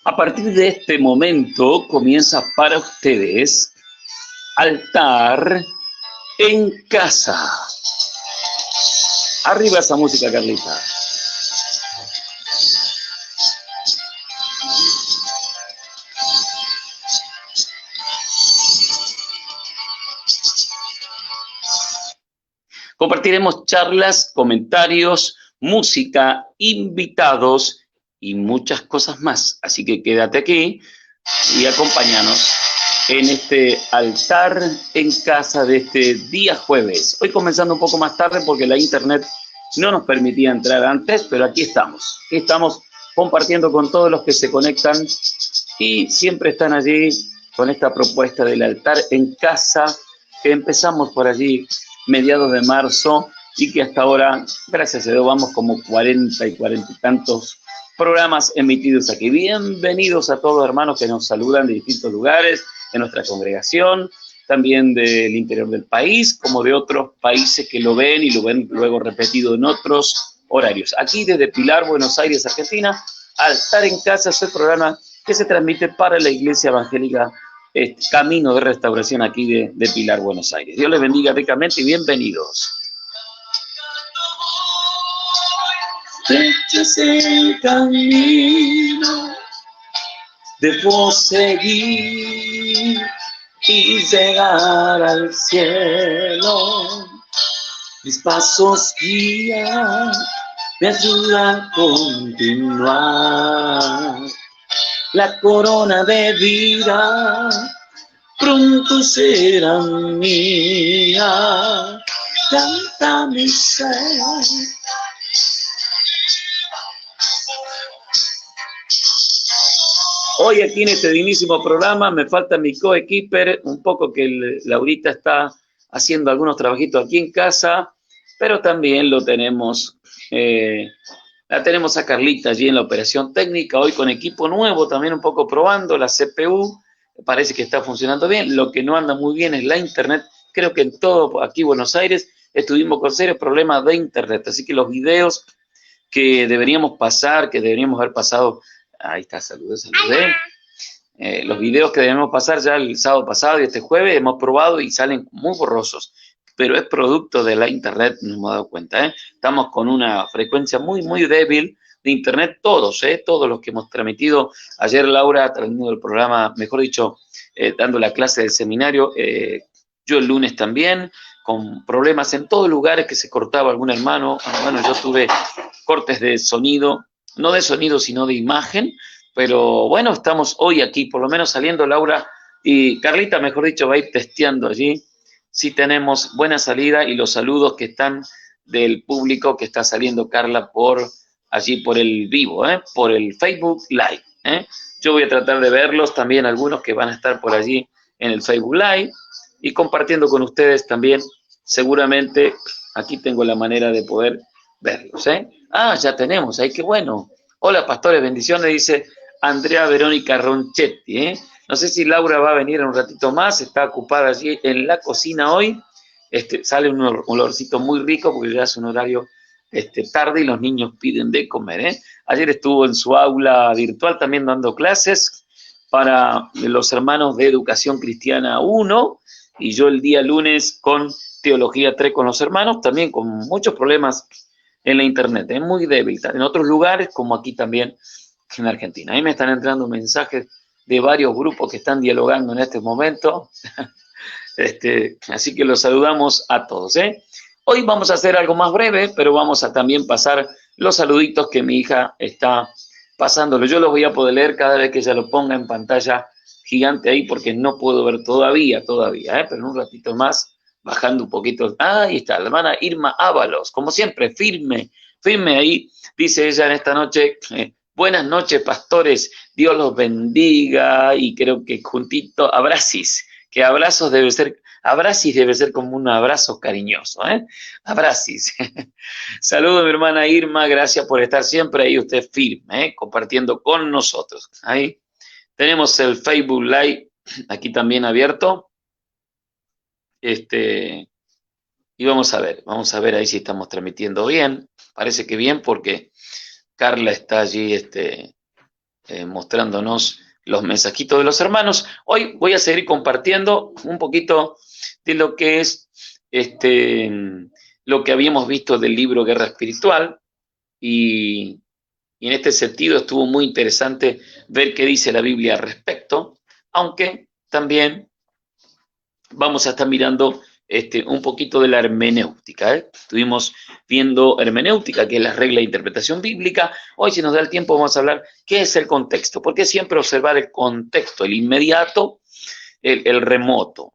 A partir de este momento comienza para ustedes Altar en Casa. Arriba esa música, Carlita. Compartiremos charlas, comentarios, música, invitados y muchas cosas más. Así que quédate aquí y acompáñanos en este Altar en Casa de este día jueves. Hoy comenzando un poco más tarde porque la internet no nos permitía entrar antes, pero aquí estamos. Aquí estamos compartiendo con todos los que se conectan y siempre están allí con esta propuesta del Altar en Casa que empezamos por allí mediados de marzo y que hasta ahora, gracias a Dios, vamos como 40 y tantos programas emitidos aquí. Bienvenidos a todos, hermanos, que nos saludan de distintos lugares, de nuestra congregación, también del interior del país, como de otros países que lo ven y lo ven luego repetido en otros horarios. Aquí desde Pilar, Buenos Aires, Argentina, Altar en Casa es el programa que se transmite para la Iglesia Evangélica Camino de Restauración aquí de Pilar, Buenos Aires. Dios les bendiga ricamente y bienvenidos. Este es el camino, debo seguir y llegar al cielo. Mis pasos guían, me ayudan a continuar. La corona de vida pronto será mía. Canta mi ser. Hoy aquí en este dignísimo programa me falta mi coequiper, un poco que Laurita está haciendo algunos trabajitos aquí en casa, pero también lo tenemos, la tenemos a Carlita allí en la operación técnica, hoy con equipo nuevo, también un poco probando la CPU, parece que está funcionando bien. Lo que no anda muy bien es la internet. Creo que en todo aquí Buenos Aires estuvimos con serios problemas de internet, así que los videos que deberíamos pasar, que deberíamos haber pasado, ahí está, saludé. Los videos que debemos pasar ya el sábado pasado y este jueves hemos probado y salen muy borrosos, pero es producto de la internet, nos hemos dado cuenta, ¿eh? Estamos con una frecuencia muy, muy débil de internet, todos los que hemos transmitido. Ayer Laura, transmitiendo el programa, mejor dicho, dando la clase del seminario, yo el lunes también, con problemas en todos lugares que se cortaba algún hermano. Bueno, yo tuve cortes de sonido, no de sonido, sino de imagen, pero bueno, estamos hoy aquí, por lo menos saliendo Laura y Carlita, mejor dicho, va a ir testeando allí si tenemos buena salida y los saludos que están del público que está saliendo Carla por allí por el vivo, por el Facebook Live. Yo voy a tratar de verlos también, algunos que van a estar por allí en el Facebook Live y compartiendo con ustedes también. Seguramente aquí tengo la manera de poder verlos. Ah, ya tenemos, ahí qué bueno. Hola, pastores, bendiciones, dice Andrea Verónica Ronchetti. No sé si Laura va a venir en un ratito más, está ocupada allí en la cocina hoy. Sale un olorcito muy rico porque ya es un horario tarde y los niños piden de comer. Ayer estuvo en su aula virtual también dando clases para los hermanos de Educación Cristiana 1 y yo el día lunes con Teología 3 con los hermanos, también con muchos problemas en la internet, es muy débil, en otros lugares como aquí también en Argentina. Ahí me están entrando mensajes de varios grupos que están dialogando en este momento, así que los saludamos a todos. Hoy vamos a hacer algo más breve, pero vamos a también pasar los saluditos que mi hija está pasándolo. Yo los voy a poder leer cada vez que ella lo ponga en pantalla gigante ahí, porque no puedo ver todavía, pero en un ratito más, bajando un poquito. Ahí está, la hermana Irma Ábalos, como siempre, firme ahí, dice ella en esta noche. Buenas noches, pastores, Dios los bendiga, y creo que juntito, abracis, que abrazos debe ser, abracis debe ser como un abrazo cariñoso, abracis. Saludos, mi hermana Irma, gracias por estar siempre ahí, usted firme, compartiendo con nosotros. Ahí tenemos el Facebook Live aquí también abierto. Y vamos a ver ahí si estamos transmitiendo bien. Parece que bien porque Carla está allí mostrándonos los mensajitos de los hermanos. Hoy voy a seguir compartiendo un poquito de lo que es lo que habíamos visto del libro Guerra Espiritual, y en este sentido estuvo muy interesante ver qué dice la Biblia al respecto, aunque también vamos a estar mirando un poquito de la hermenéutica. Estuvimos viendo hermenéutica, que es la regla de interpretación bíblica. Hoy, si nos da el tiempo, vamos a hablar qué es el contexto. ¿Por qué siempre observar el contexto, el inmediato, el remoto?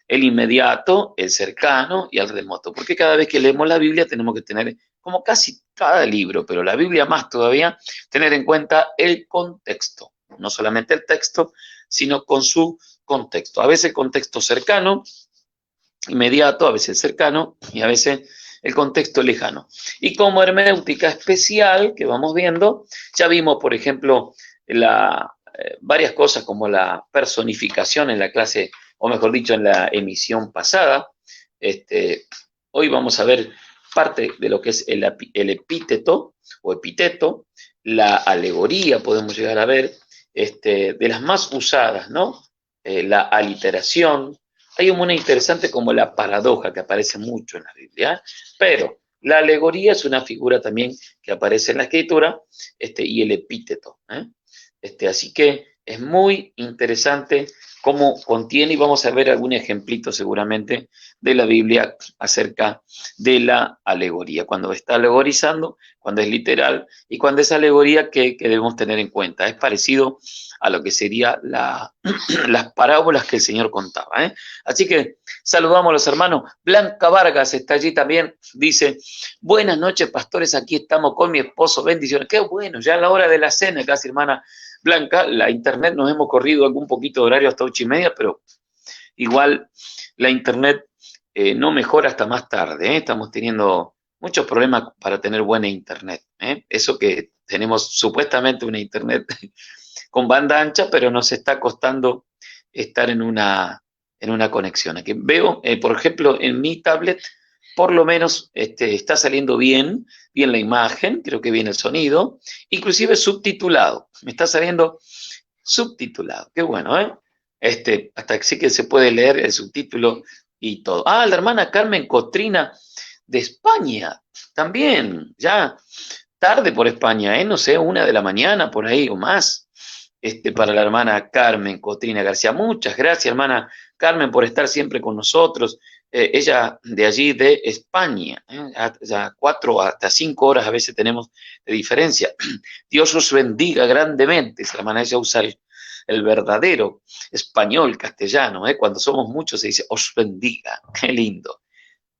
El inmediato, el cercano y el remoto. Porque cada vez que leemos la Biblia tenemos que tener, como casi cada libro, pero la Biblia más todavía, tener en cuenta el contexto. No solamente el texto, sino con su contexto. A veces el contexto cercano, inmediato, a veces cercano y a veces el contexto lejano. Y como hermenéutica especial que vamos viendo, ya vimos, por ejemplo, varias cosas como la personificación en la clase, o mejor dicho, en la emisión pasada. Hoy vamos a ver parte de lo que es el epíteto o epiteto, la alegoría, podemos llegar a ver, de las más usadas, ¿no? La aliteración. Hay una interesante como la paradoja que aparece mucho en la Biblia, pero la alegoría es una figura también que aparece en la escritura, y el epíteto. Así que es muy interesante cómo contiene, y vamos a ver algún ejemplito seguramente de la Biblia acerca de la alegoría, cuando está alegorizando, cuando es literal y cuando es alegoría que debemos tener en cuenta. Es parecido a lo que sería las parábolas que el Señor contaba. Así que saludamos a los hermanos. Blanca Vargas está allí también, dice: buenas noches, pastores, aquí estamos con mi esposo, bendiciones. Qué bueno, ya a la hora de la cena casi, hermana Blanca. La internet nos hemos corrido algún poquito de horario hasta 8:30, pero igual la internet no mejora hasta más tarde. Estamos teniendo muchos problemas para tener buena internet. Eso que tenemos supuestamente una internet con banda ancha, pero nos está costando estar en una conexión. Aquí veo, por ejemplo, en mi tablet, por lo menos está saliendo bien la imagen, creo que bien el sonido, inclusive subtitulado. Me está saliendo subtitulado. Qué bueno, ¿eh? Hasta que sí que se puede leer el subtítulo y todo. Ah, la hermana Carmen Cotrina de España, también, ya tarde por España, no sé, 1 de la mañana por ahí o más. Para la hermana Carmen Cotrina García. Muchas gracias, hermana Carmen, por estar siempre con nosotros. Ella de allí, de España, ya 4 hasta 5 horas a veces tenemos de diferencia. Dios os bendiga grandemente. Esa hermana, ella usa el verdadero español castellano. Cuando somos muchos se dice os bendiga. Qué lindo.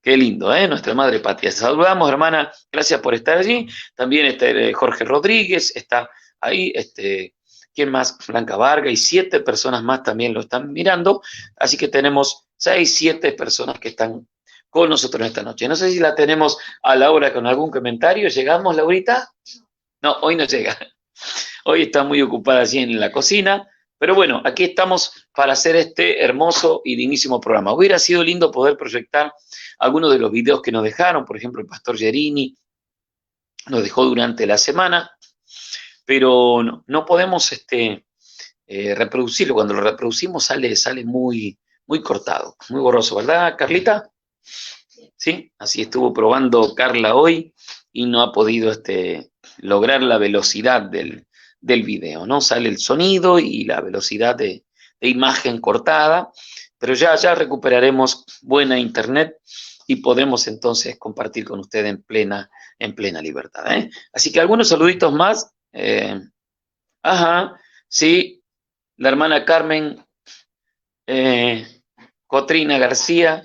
Qué lindo, nuestra madre patria. Saludamos, hermana, gracias por estar allí. También está Jorge Rodríguez, está ahí, ¿quién más? Blanca Varga, y 7 personas más también lo están mirando. Así que tenemos 6, 7 personas que están con nosotros esta noche. No sé si la tenemos a Laura con algún comentario. ¿Llegamos, Laurita? No, hoy no llega. Hoy está muy ocupada allí en la cocina. Pero bueno, aquí estamos para hacer este hermoso y dignísimo programa. Hubiera sido lindo poder proyectar algunos de los videos que nos dejaron. Por ejemplo, el pastor Gerini nos dejó durante la semana, pero no podemos reproducirlo. Cuando lo reproducimos sale muy, muy cortado, muy borroso, ¿verdad, Carlita? Sí, así estuvo probando Carla hoy y no ha podido lograr la velocidad del video, ¿no? Sale el sonido y la velocidad de imagen cortada, pero ya recuperaremos buena internet y podemos entonces compartir con ustedes en plena libertad. Así que algunos saluditos más. Sí, la hermana Carmen Cotrina García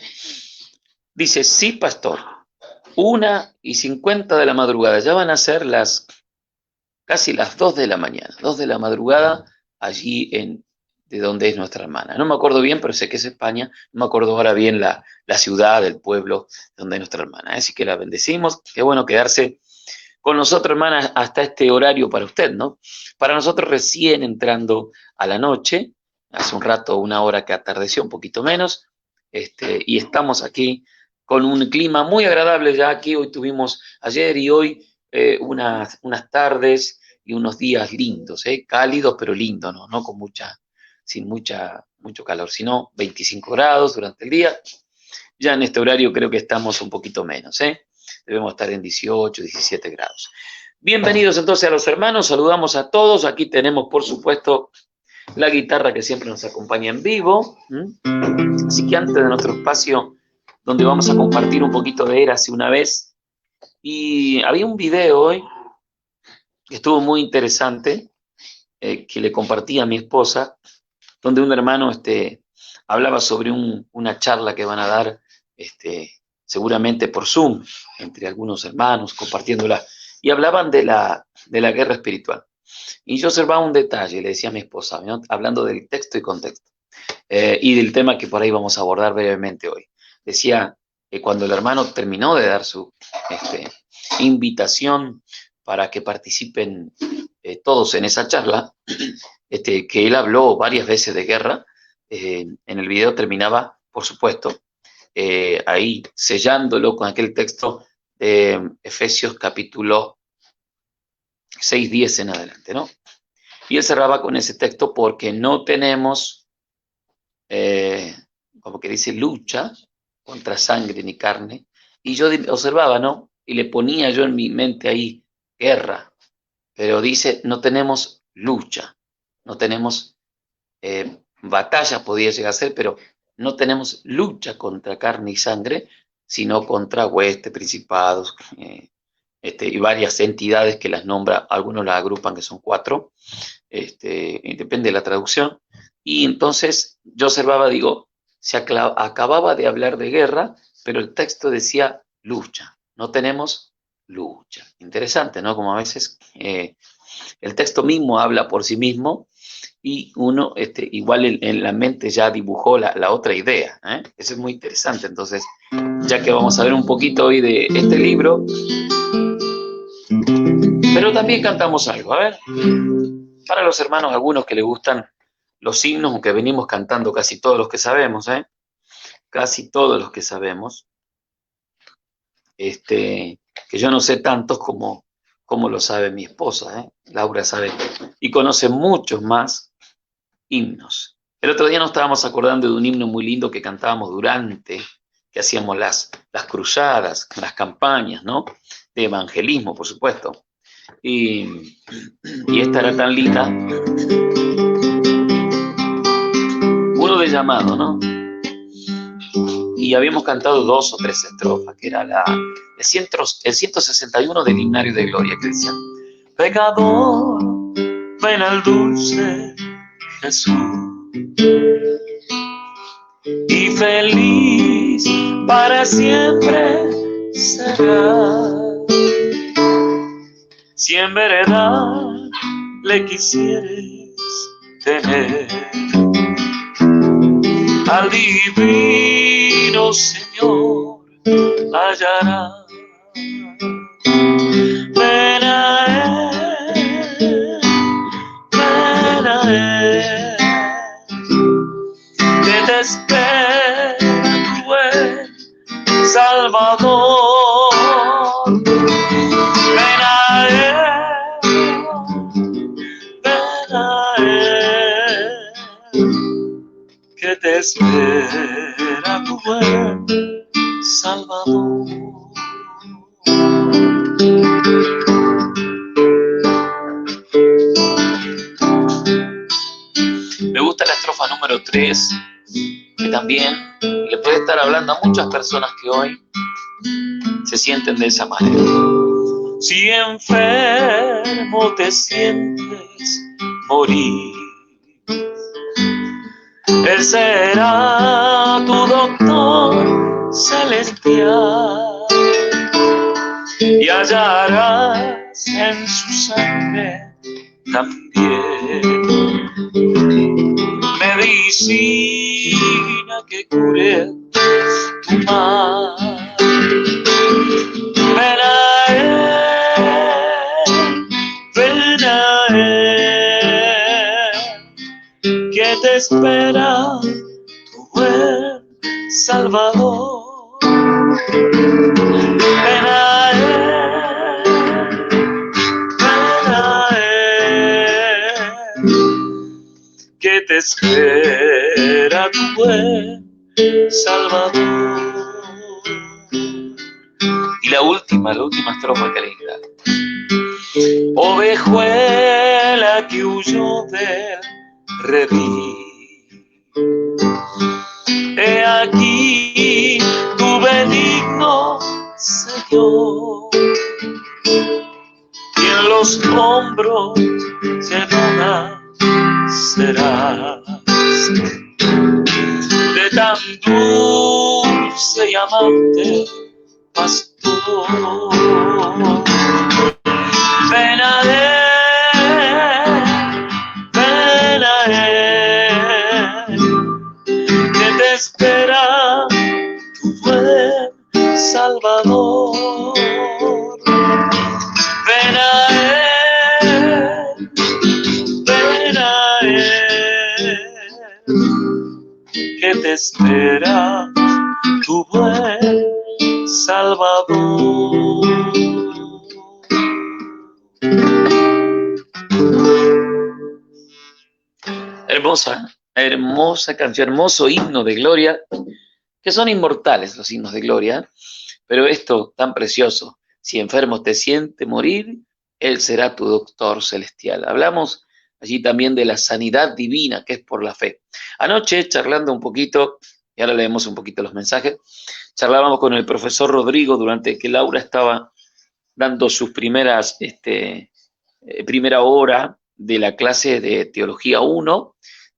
dice: sí, pastor, 1:50 de la madrugada, ya van a ser casi las 2 de la mañana, 2 de la madrugada, allí de donde es nuestra hermana. No me acuerdo bien, pero sé que es España, no me acuerdo ahora bien la ciudad, el pueblo donde es nuestra hermana. Así que la bendecimos, qué bueno quedarse con nosotros, hermana, hasta este horario para usted, ¿no? Para nosotros recién entrando a la noche, hace un rato, 1 hora que atardeció, un poquito menos, y estamos aquí con un clima muy agradable ya aquí. Hoy tuvimos ayer y hoy unas tardes y unos días lindos, cálidos pero lindos, no con mucho calor, sino 25 grados durante el día. Ya en este horario creo que estamos un poquito menos, debemos estar en 18, 17 grados. Bienvenidos entonces a los hermanos, saludamos a todos. Aquí tenemos, por supuesto, la guitarra que siempre nos acompaña en vivo. Así que antes de nuestro espacio, donde vamos a compartir un poquito de Érase una vez, y había un video hoy que estuvo muy interesante, que le compartí a mi esposa, donde un hermano hablaba sobre una charla que van a dar seguramente por Zoom, entre algunos hermanos, compartiéndola, y hablaban de la guerra espiritual. Y yo observaba un detalle, le decía a mi esposa, ¿no? Hablando del texto y contexto, y del tema que por ahí vamos a abordar brevemente hoy. Decía que cuando el hermano terminó de dar su invitación para que participen todos en esa charla, que él habló varias veces de guerra, en el video terminaba, por supuesto, ahí sellándolo con aquel texto de Efesios capítulo 6, 10 en adelante, ¿no? Y él cerraba con ese texto porque no tenemos, como que dice, lucha contra sangre ni carne. Y yo observaba, ¿no? Y le ponía yo en mi mente ahí, guerra. Pero dice, no tenemos lucha, no tenemos batalla, podría llegar a ser, pero no tenemos lucha contra carne y sangre, sino contra huestes, principados, y varias entidades que las nombra, algunos las agrupan, que son 4, depende de la traducción. Y entonces yo observaba, digo, se acababa de hablar de guerra, pero el texto decía lucha, no tenemos lucha. Interesante, ¿no? Como a veces el texto mismo habla por sí mismo y uno igual en la mente ya dibujó la otra idea. Eso es muy interesante. Entonces, ya que vamos a ver un poquito hoy de este libro, pero también cantamos algo. A ver, para los hermanos, algunos que les gustan los himnos, aunque venimos cantando casi todos los que sabemos, casi todos los que sabemos, que yo no sé tantos como lo sabe mi esposa, Laura sabe, y conoce muchos más himnos. El otro día nos estábamos acordando de un himno muy lindo que cantábamos que hacíamos las cruzadas, las campañas, ¿no? De evangelismo, por supuesto. Y esta era tan linda. Uno de llamado, ¿no? Y habíamos cantado 2 o 3 estrofas, que era el 161 del Himnario de Gloria, que decía: pecador, ven al dulce Jesús, y feliz para siempre será, si en verdad le quisieres tener. Al divino Señor hallará. Ven a Él, ven a Él, que te espera tu buen Salvador. Ven a Él, ven a Él, que te espera tu buen Salvador. Me gusta la estrofa número 3, que también le puede estar hablando a muchas personas que hoy se sienten de esa manera. Si enfermo te sientes morir, Él será tu doctor celestial, y hallarás en su sangre también medicina que cure tu mal. Ven a Él, ven a Él, que te espera tu buen Salvador. Ven a Él, ven a Él, te espera tu buen Salvador. Y la última estrofa que linda. Ovejuela que huyó del redil, he aquí tu benigno Señor, y en los hombros llevada serás de tan dulce y amante pastor. Ven a él, que te espera tu buen Salvador. Ven a él, que te espera tu buen Salvador. Hermosa canción, hermoso himno de gloria, que son inmortales los himnos de gloria, pero esto tan precioso: si enfermo te siente morir, Él será tu doctor celestial. Hablamos allí también de la sanidad divina, que es por la fe. Anoche, charlando un poquito, y ahora leemos un poquito los mensajes, charlábamos con el profesor Rodrigo durante que Laura estaba dando sus primera hora de la clase de Teología 1.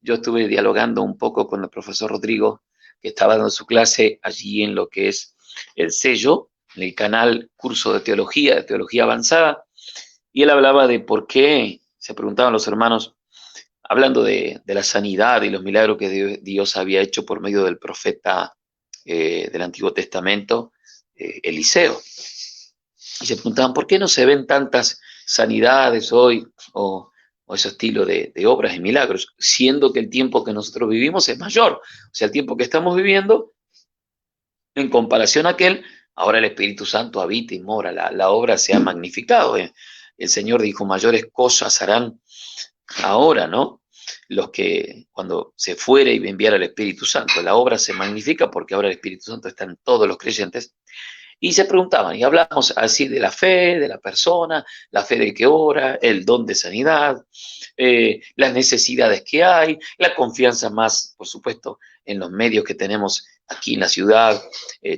Yo estuve dialogando un poco con el profesor Rodrigo, que estaba dando su clase allí en lo que es el sello, en el canal Curso de Teología Avanzada, y él hablaba de por qué, se preguntaban los hermanos, hablando de la sanidad y los milagros que Dios había hecho por medio del profeta del Antiguo Testamento, Eliseo. Y se preguntaban, ¿por qué no se ven tantas sanidades hoy o ese estilo de obras y milagros, siendo que el tiempo que nosotros vivimos es mayor? O sea, el tiempo que estamos viviendo, en comparación a aquel, ahora el Espíritu Santo habita y mora, la obra se ha magnificado. El Señor dijo, mayores cosas harán ahora, ¿no? Los que cuando se fuere y enviara el Espíritu Santo, la obra se magnifica porque ahora el Espíritu Santo está en todos los creyentes. Y se preguntaban, y hablamos así de la fe, de la persona, la fe del que ora, el don de sanidad, las necesidades que hay, la confianza más, por supuesto, en los medios que tenemos aquí en la ciudad,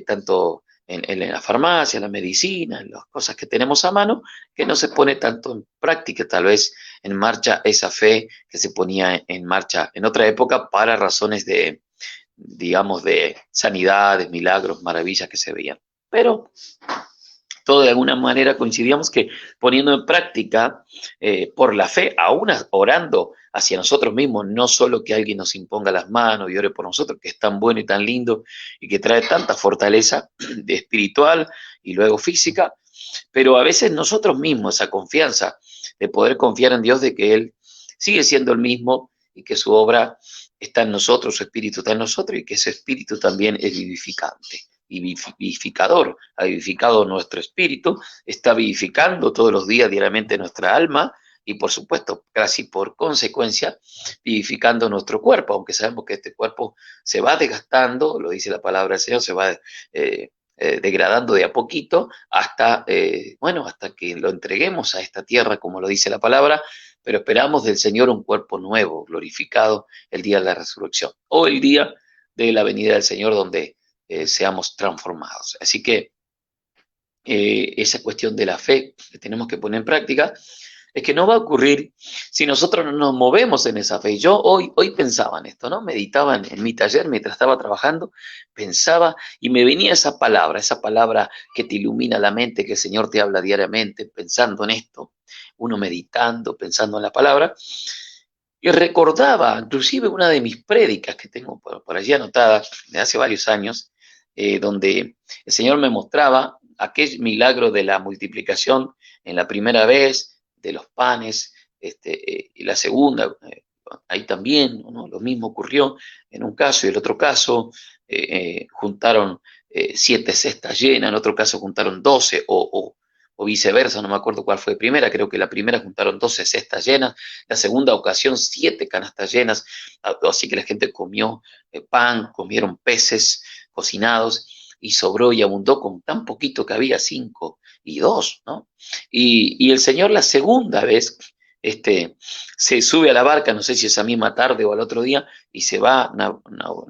tanto en la farmacia, en la medicina, en las cosas que tenemos a mano, que no se pone tanto en práctica, tal vez en marcha esa fe que se ponía en marcha en otra época para razones de, digamos, de sanidades, milagros, maravillas que se veían. Pero todo de alguna manera coincidíamos que poniendo en práctica por la fe, aún orando hacia nosotros mismos, no solo que alguien nos imponga las manos y ore por nosotros, que es tan bueno y tan lindo y que trae tanta fortaleza de espiritual y luego física, pero a veces nosotros mismos, esa confianza de poder confiar en Dios, de que Él sigue siendo el mismo y que su obra está en nosotros, su espíritu está en nosotros y que ese espíritu también es vivificante y vivificador, ha vivificado nuestro espíritu, está vivificando todos los días diariamente nuestra alma y por supuesto, casi por consecuencia, vivificando nuestro cuerpo, aunque sabemos que este cuerpo se va desgastando, lo dice la palabra del Señor, se va degradando de a poquito hasta, hasta que lo entreguemos a esta tierra, como lo dice la palabra, pero esperamos del Señor un cuerpo nuevo, glorificado el día de la resurrección o el día de la venida del Señor donde seamos transformados. Así que esa cuestión de la fe que tenemos que poner en práctica es que no va a ocurrir si nosotros no nos movemos en esa fe. Yo hoy pensaba en esto, ¿no? Meditaba en mi taller mientras estaba trabajando, pensaba y me venía esa palabra que te ilumina la mente, que el Señor te habla diariamente, pensando en esto, uno meditando, pensando en la palabra. Y recordaba, inclusive una de mis prédicas que tengo por allí anotada de hace varios años, donde el Señor me mostraba aquel milagro de la multiplicación en la primera vez, de los panes, y la segunda, ahí también, ¿no? Lo mismo ocurrió en un caso y en el otro caso juntaron 7 cestas llenas, en otro caso juntaron 12 o o viceversa, no me acuerdo cuál fue primera, creo que la primera juntaron 12 cestas llenas, la segunda ocasión 7 canastas llenas, así que la gente comió pan, comieron peces cocinados y sobró y abundó con tan poquito que había 5 y 2, ¿no? Y el Señor la segunda vez se sube a la barca, no sé si esa misma tarde o al otro día, y se va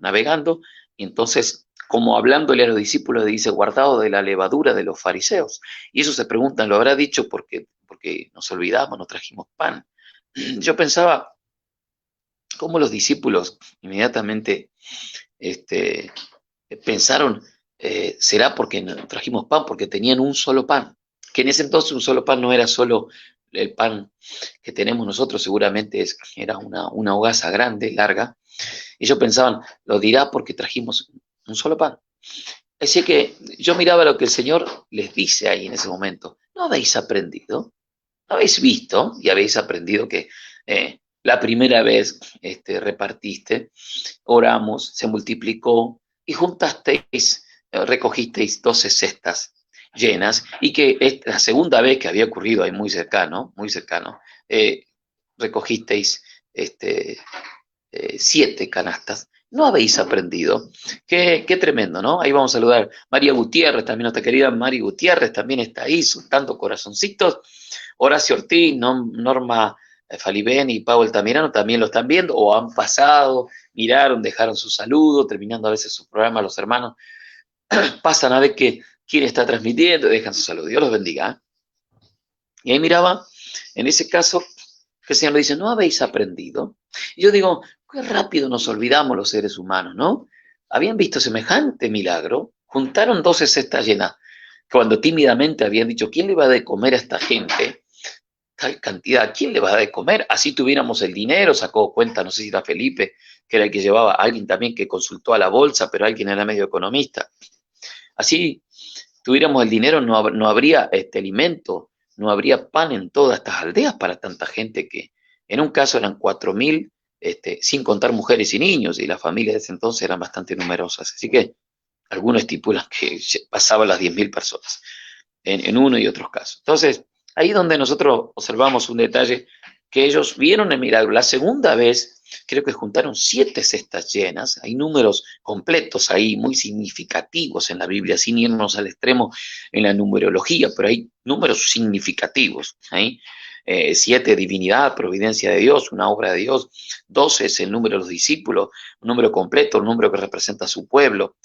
navegando, y entonces, como hablándole a los discípulos, dice, guardado de la levadura de los fariseos. Y ellos se preguntan, ¿lo habrá dicho porque nos olvidamos, no trajimos pan? Yo pensaba, cómo los discípulos inmediatamente este, pensaron, será porque no trajimos pan, porque tenían un solo pan, que en ese entonces un solo pan no era solo el pan que tenemos nosotros, seguramente era una hogaza grande, larga. Ellos pensaban, lo dirá porque trajimos un solo pan. Así que yo miraba lo que el Señor les dice ahí en ese momento. ¿No habéis aprendido? ¿No habéis visto y habéis aprendido que la primera vez repartiste, oramos, se multiplicó y juntasteis, recogisteis 12 cestas llenas y que la segunda vez que había ocurrido ahí muy cercano, eh, recogisteis 7 canastas? ¿No habéis aprendido? Qué tremendo, ¿no? Ahí vamos a saludar María Gutiérrez, también nuestra querida María Gutiérrez, también está ahí, soltando corazoncitos. Horacio Ortiz, Norma Falibén y Pau Altamirano también lo están viendo o han pasado, miraron, dejaron su saludo, terminando a veces su programa los hermanos, pasan a ver quién está transmitiendo, dejan su saludo. Dios los bendiga. Y ahí miraba, en ese caso, que el Señor le dice, ¿no habéis aprendido? Y yo digo, qué rápido nos olvidamos los seres humanos, ¿no? Habían visto semejante milagro, juntaron 12 cestas llenas, cuando tímidamente habían dicho, ¿quién le va a de comer a esta gente? Tal cantidad, ¿quién le va a dar de comer? Así tuviéramos el dinero, sacó cuenta, no sé si era Felipe, que era el que llevaba, alguien también que consultó a la bolsa, pero alguien era medio economista. Así tuviéramos el dinero, no habría alimento, no habría pan en todas estas aldeas para tanta gente que en un caso eran 4.000, sin contar mujeres y niños, y las familias de ese entonces eran bastante numerosas. Así que algunos estipulan que pasaban las 10.000 personas en uno y otros casos. Entonces, ahí donde nosotros observamos un detalle que ellos vieron el milagro. La segunda vez, creo que juntaron 7 cestas llenas. Hay números completos ahí, muy significativos en la Biblia, sin irnos al extremo en la numerología, pero hay números significativos ahí. 7, divinidad, providencia de Dios, una obra de Dios. 12 es el número de los discípulos, un número completo, un número que representa a su pueblo,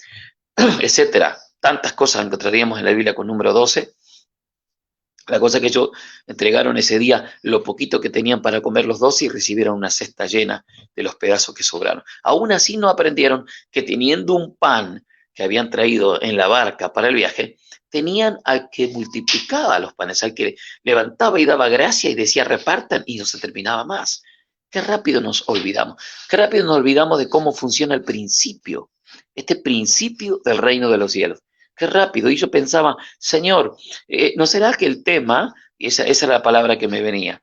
etcétera. Tantas cosas encontraríamos en la Biblia con número 12. La cosa es que ellos entregaron ese día lo poquito que tenían para comer los 12 y recibieron una cesta llena de los pedazos que sobraron. Aún así no aprendieron que teniendo un pan que habían traído en la barca para el viaje, tenían al que multiplicaba los panes, al que levantaba y daba gracia y decía repartan y no se terminaba más. Qué rápido nos olvidamos. Qué rápido nos olvidamos de cómo funciona el principio, este principio del reino de los cielos. Qué rápido. Y yo pensaba, Señor, ¿no será que el tema, esa era la palabra que me venía,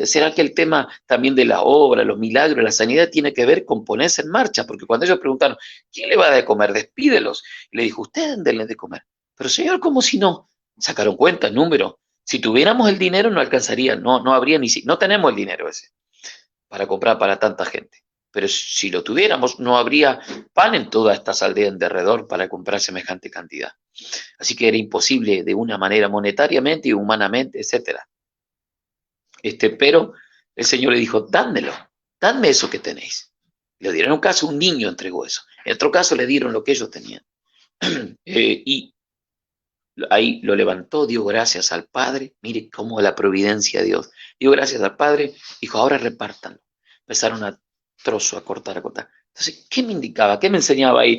será que el tema también de la obra, los milagros, la sanidad tiene que ver con ponerse en marcha? Porque cuando ellos preguntaron, ¿quién le va a dar de comer? Despídelos. Y le dijo, ustedes denle de comer. Pero Señor, ¿cómo si no? Sacaron cuenta, número. Si tuviéramos el dinero no alcanzaría, no habría no tenemos el dinero ese para comprar para tanta gente. Pero si lo tuviéramos, no habría pan en todas estas aldeas de alrededor para comprar semejante cantidad. Así que era imposible de una manera monetariamente y humanamente, etc. Pero el Señor le dijo, dámelo, dadme eso que tenéis. Le dieron. En un caso, un niño entregó eso. En otro caso, le dieron lo que ellos tenían. Y ahí lo levantó, dio gracias al Padre. Mire cómo la providencia de Dios. Dio gracias al Padre, dijo, ahora repártanlo. Empezaron a trozo, a cortar, a cortar. Entonces, ¿qué me indicaba? ¿Qué me enseñaba ahí?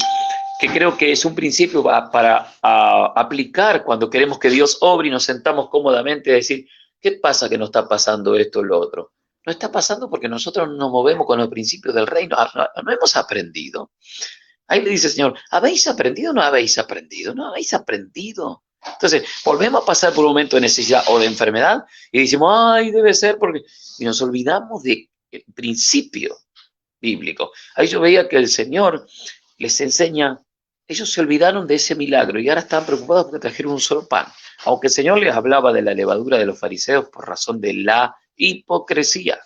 Que creo que es un principio para aplicar cuando queremos que Dios obre y nos sentamos cómodamente a decir, ¿qué pasa que no está pasando esto o lo otro? No está pasando porque nosotros nos movemos con los principios del reino, no hemos aprendido. Ahí le dice el Señor, ¿habéis aprendido o no habéis aprendido? No habéis aprendido. Entonces, volvemos a pasar por un momento de necesidad o de enfermedad y decimos, ay, debe ser porque... Y nos olvidamos del principio bíblico. Ahí yo veía que el Señor les enseña ellos se olvidaron de ese milagro y ahora están preocupados porque trajeron un solo pan. Aunque el Señor les hablaba de la levadura de los fariseos por razón de la hipocresía.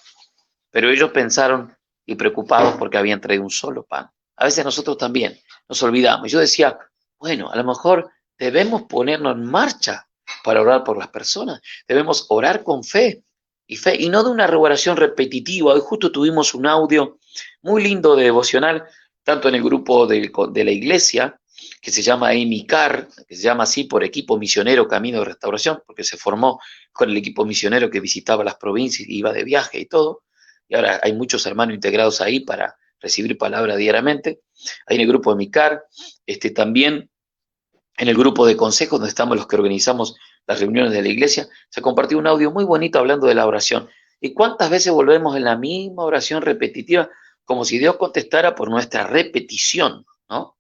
Pero ellos pensaron y preocupados porque habían traído un solo pan. A veces nosotros también nos olvidamos. Yo decía, bueno, a lo mejor debemos ponernos en marcha para orar por las personas. Debemos orar con fe y no de una oración repetitiva. Hoy justo tuvimos un audio muy lindo de devocional, tanto en el grupo de la iglesia, que se llama EMICAR, que se llama así por Equipo Misionero Camino de Restauración, porque se formó con el equipo misionero que visitaba las provincias y iba de viaje y todo. Y ahora hay muchos hermanos integrados ahí para recibir palabra diariamente. Ahí en el grupo de MICAR, también en el grupo de consejos, donde estamos los que organizamos las reuniones de la iglesia, se compartió un audio muy bonito hablando de la oración. ¿Y cuántas veces volvemos en la misma oración repetitiva, como si Dios contestara por nuestra repetición, ¿no?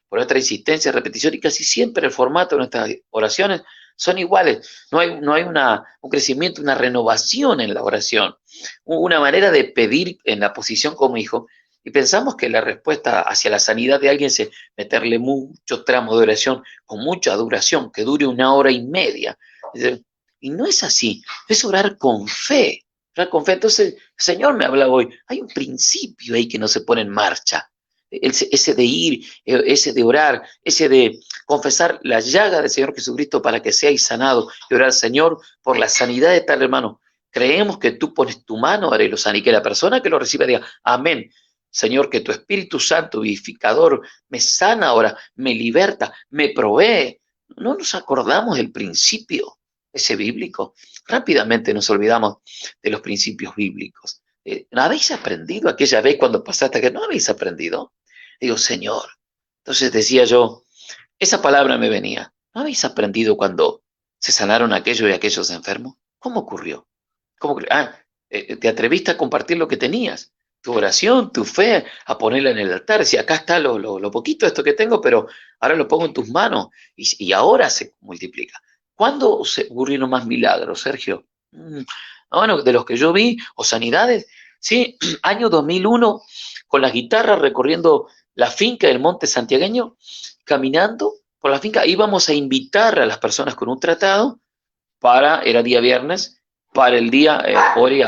Por nuestra insistencia, repetición, y casi siempre el formato de nuestras oraciones son iguales. No hay un crecimiento, una renovación en la oración, una manera de pedir en la posición como hijo, y pensamos que la respuesta hacia la sanidad de alguien es meterle mucho tramo de oración con mucha duración, que dure 1 hora y media. Y no es así, es orar con fe. Orar con fe. Entonces, el Señor me habla hoy, hay un principio ahí que no se pone en marcha. Ese de ir, ese de orar, ese de confesar la llaga del Señor Jesucristo para que seáis sanado y orar, Señor, por la sanidad de tal hermano. Creemos que tú pones tu mano, haré lo sana, y que la persona que lo reciba diga, amén. Señor, que tu Espíritu Santo, vivificador, me sana ahora, me liberta, me provee. No nos acordamos del principio ese bíblico. Rápidamente nos olvidamos de los principios bíblicos. ¿No habéis aprendido aquella vez cuando pasaste que no habéis aprendido? Digo, Señor. Entonces decía yo, esa palabra me venía. ¿No habéis aprendido cuando se sanaron aquellos y aquellos enfermos? ¿Cómo ocurrió? Te atreviste a compartir lo que tenías, tu oración, tu fe, a ponerla en el altar. Si acá está lo poquito de esto que tengo, pero ahora lo pongo en tus manos y ahora se multiplica. ¿Cuándo se ocurrieron más milagros, Sergio? Bueno, de los que yo vi, o sanidades, sí, año 2001, con las guitarras recorriendo la finca del Monte Santiagueño, caminando por la finca, íbamos a invitar a las personas con un tratado era día viernes, para el día,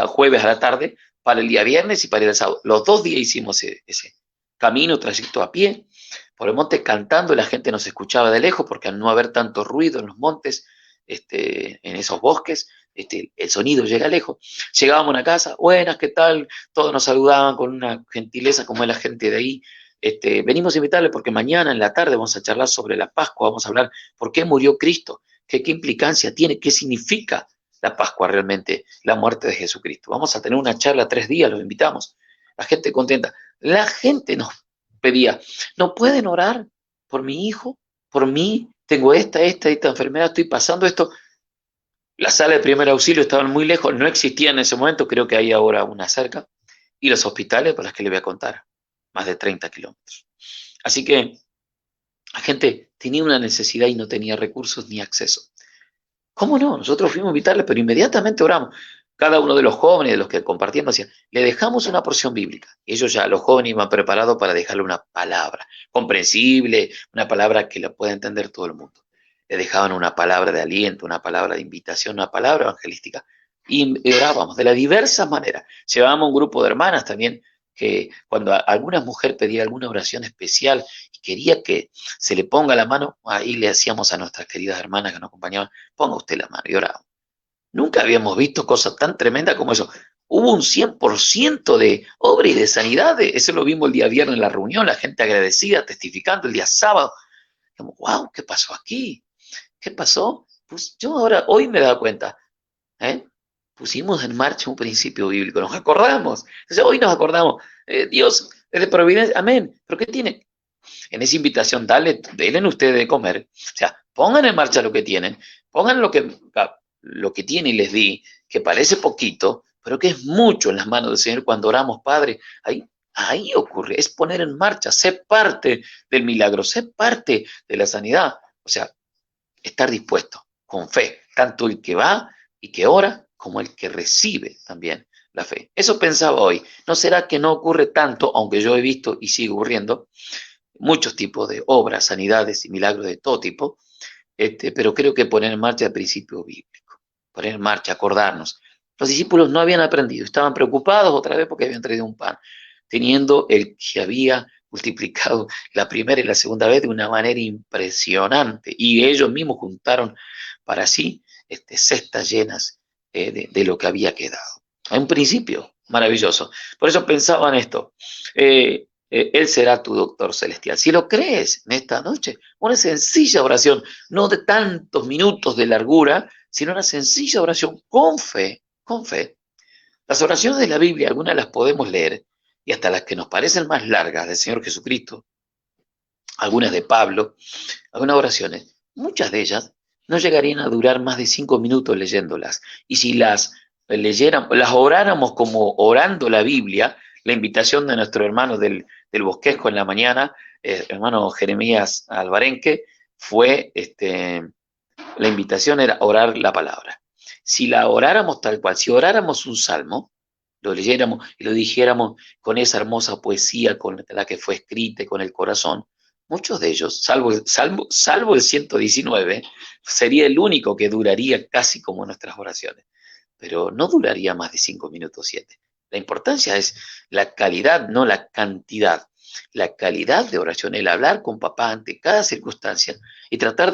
jueves a la tarde, para el día viernes y para el sábado. Los 2 días hicimos ese camino, trayecto a pie, por el monte cantando, y la gente nos escuchaba de lejos, porque al no haber tanto ruido en los montes, en esos bosques, el sonido llega lejos. Llegábamos a una casa, buenas, ¿qué tal? Todos nos saludaban con una gentileza como es la gente de ahí. Venimos a invitarle porque mañana en la tarde vamos a charlar sobre la Pascua, vamos a hablar por qué murió Cristo, qué implicancia tiene, qué significa la Pascua realmente, la muerte de Jesucristo. Vamos a tener una charla 3 días, los invitamos. La gente contenta. La gente nos pedía, ¿no pueden orar por mi hijo? ¿Por mí? Tengo esta enfermedad, estoy pasando esto. La sala de primer auxilio estaban muy lejos, no existía en ese momento, creo que hay ahora una cerca. Y los hospitales, por las que le voy a contar, más de 30 kilómetros. Así que la gente tenía una necesidad y no tenía recursos ni acceso. ¿Cómo no? Nosotros fuimos a invitarles, pero inmediatamente oramos. Cada uno de los jóvenes, de los que compartían, decía, le dejamos una porción bíblica. Y ellos ya, los jóvenes, iban preparados para dejarle una palabra comprensible, una palabra que la pueda entender todo el mundo. Le dejaban una palabra de aliento, una palabra de invitación, una palabra evangelística. Y orábamos de las diversas maneras. Llevábamos un grupo de hermanas también, que cuando alguna mujer pedía alguna oración especial y quería que se le ponga la mano, ahí le hacíamos a nuestras queridas hermanas que nos acompañaban, ponga usted la mano y orábamos. Nunca habíamos visto cosas tan tremendas como eso. Hubo un 100% de obra y de sanidad. Eso lo vimos el día viernes en la reunión, la gente agradecida, testificando el día sábado. Como, wow, ¿qué pasó aquí? ¿Qué pasó? Pues yo hoy me he dado cuenta. Pusimos en marcha un principio bíblico, nos acordamos. Entonces, hoy nos acordamos. Dios es de providencia, amén. ¿Pero qué tiene? En esa invitación, denle ustedes de comer. O sea, pongan en marcha lo que tienen, pongan lo que tiene y les di, que parece poquito, pero que es mucho en las manos del Señor cuando oramos, Padre. Ahí ocurre, es poner en marcha, ser parte del milagro, ser parte de la sanidad. O sea, estar dispuesto, con fe, tanto el que va y que ora, como el que recibe también la fe. Eso pensaba hoy. ¿No será que no ocurre tanto, aunque yo he visto y sigue ocurriendo, muchos tipos de obras, sanidades y milagros de todo tipo, pero creo que poner en marcha el principio bíblico, poner en marcha, acordarnos. Los discípulos no habían aprendido, estaban preocupados otra vez porque habían traído un pan, teniendo el que había multiplicado la primera y la segunda vez de una manera impresionante, y ellos mismos juntaron para sí cestas llenas de lo que había quedado. Hay un principio maravilloso. Por eso pensaba en esto. Él será tu doctor celestial. Si lo crees en esta noche, una sencilla oración, no de tantos minutos de largura, sino una sencilla oración con fe, con fe. Las oraciones de la Biblia, algunas las podemos leer, y hasta las que nos parecen más largas del Señor Jesucristo, algunas de Pablo, algunas oraciones, muchas de ellas no llegarían a durar más de 5 minutos leyéndolas. Y si las leyéramos, las oráramos como orando la Biblia, la invitación de nuestro hermano del Bosquejo en la mañana, hermano Jeremías Albarenque, fue, la invitación era orar la palabra. Si la oráramos tal cual, si oráramos un salmo, lo leyéramos y lo dijéramos con esa hermosa poesía con la que fue escrita y con el corazón, muchos de ellos, salvo el 119, sería el único que duraría casi como nuestras oraciones, pero no duraría más de 5 minutos 7. La importancia es la calidad, no la cantidad. La calidad de oración, el hablar con papá ante cada circunstancia y tratar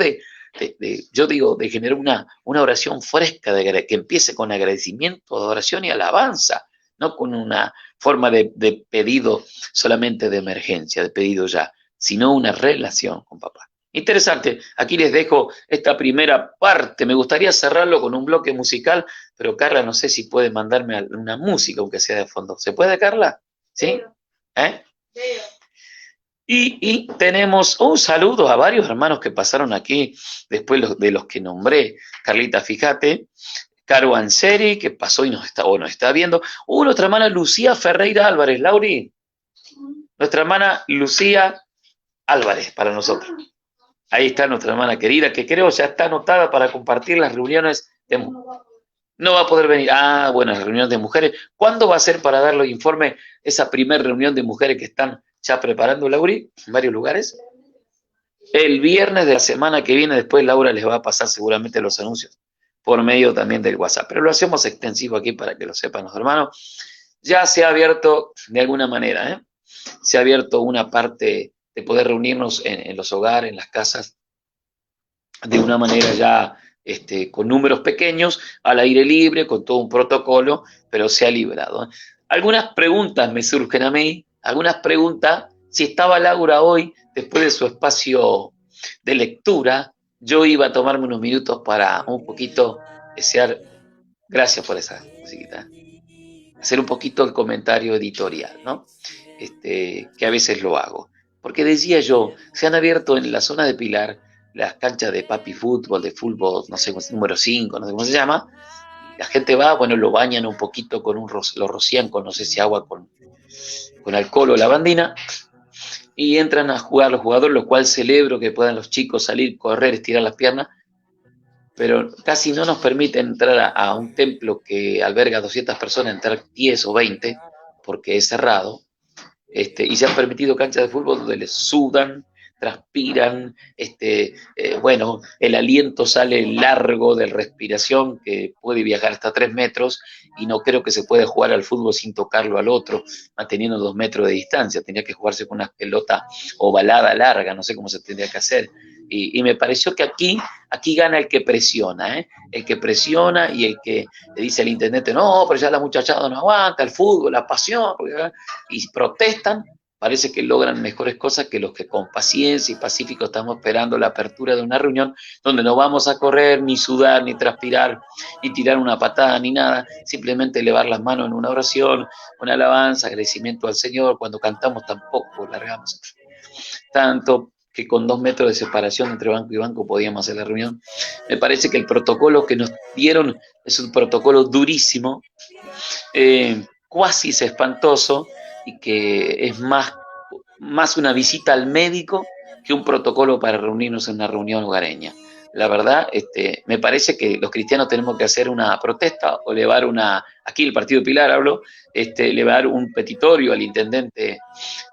yo digo, de generar una oración fresca, que empiece con agradecimiento, adoración y alabanza, no con una forma de pedido solamente de emergencia, de pedido ya, sino una relación con papá. Interesante, aquí les dejo esta primera parte. Me gustaría cerrarlo con un bloque musical, pero Carla, no sé si puede mandarme una música, aunque sea de fondo. ¿Se puede, Carla? ¿Sí? ¿Eh? Y tenemos un saludo a varios hermanos que pasaron aquí después de los que nombré. Carlita, fíjate. Caro Anseri, que pasó y nos está viendo. Nuestra hermana Lucía Ferreira Álvarez. Lauri, nuestra hermana Lucía Álvarez para nosotros. Ahí está nuestra hermana querida, que creo ya está anotada para compartir las reuniones de... No va a poder venir. Ah, bueno, las reuniones de mujeres. ¿Cuándo va a ser para dar los informes esa primera reunión de mujeres que están ya preparando, Lauri, en varios lugares? El viernes de la semana que viene, después Laura les va a pasar seguramente los anuncios por medio también del WhatsApp. Pero lo hacemos extensivo aquí para que lo sepan los hermanos. Ya se ha abierto de alguna manera, se ha abierto una parte de poder reunirnos en los hogares, en las casas, de una manera ya con números pequeños, al aire libre, con todo un protocolo, pero se ha librado. Algunas preguntas me surgen a mí, algunas preguntas, si estaba Laura hoy, después de su espacio de lectura, yo iba a tomarme unos minutos para un poquito desear, gracias por esa musiquita, hacer un poquito el comentario editorial, ¿no? Que a veces lo hago. Porque decía yo, se han abierto en la zona de Pilar las canchas de papi fútbol, de fútbol, no sé, número 5, no sé cómo se llama. La gente va, bueno, lo bañan un poquito con lo rocían con, no sé si agua con alcohol o lavandina, y entran a jugar los jugadores, lo cual celebro que puedan los chicos salir, correr, estirar las piernas, pero casi no nos permite entrar a un templo que alberga 200 personas, entrar 10 o 20, porque es cerrado, y se han permitido canchas de fútbol donde les sudan, transpiran, bueno, el aliento sale largo de respiración que puede viajar hasta 3 metros y no creo que se pueda jugar al fútbol sin tocarlo al otro, manteniendo 2 metros de distancia, tenía que jugarse con una pelota ovalada larga, no sé cómo se tendría que hacer. Y me pareció que aquí gana el que presiona, el que presiona y el que le dice al intendente, no, pero ya la muchachada no aguanta, el fútbol, la pasión, y protestan, parece que logran mejores cosas que los que con paciencia y pacífico estamos esperando la apertura de una reunión donde no vamos a correr, ni sudar, ni transpirar, ni tirar una patada, ni nada, simplemente elevar las manos en una oración, una alabanza, agradecimiento al Señor. Cuando cantamos tampoco largamos tanto que con 2 metros de separación entre banco y banco podíamos hacer la reunión. Me parece que el protocolo que nos dieron es un protocolo durísimo, cuasi espantoso, y que es más una visita al médico que un protocolo para reunirnos en una reunión hogareña. la verdad, me parece que los cristianos tenemos que hacer una protesta o elevar aquí el Partido Pilar hablo, elevar un petitorio al intendente,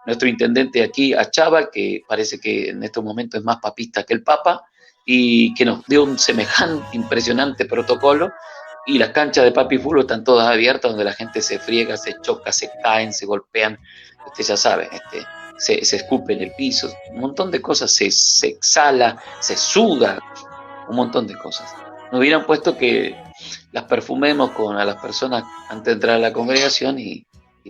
nuestro intendente aquí, a Chava, que parece que en estos momentos es más papista que el Papa, y que nos dio un semejante, impresionante protocolo, y las canchas de papi fútbol están todas abiertas, donde la gente se friega, se choca, se caen, se golpean, usted ya sabe, se escupe en el piso, un montón de cosas, se exhala, se suda, un montón de cosas. Nos hubieran puesto que las perfumemos a las personas antes de entrar a la congregación y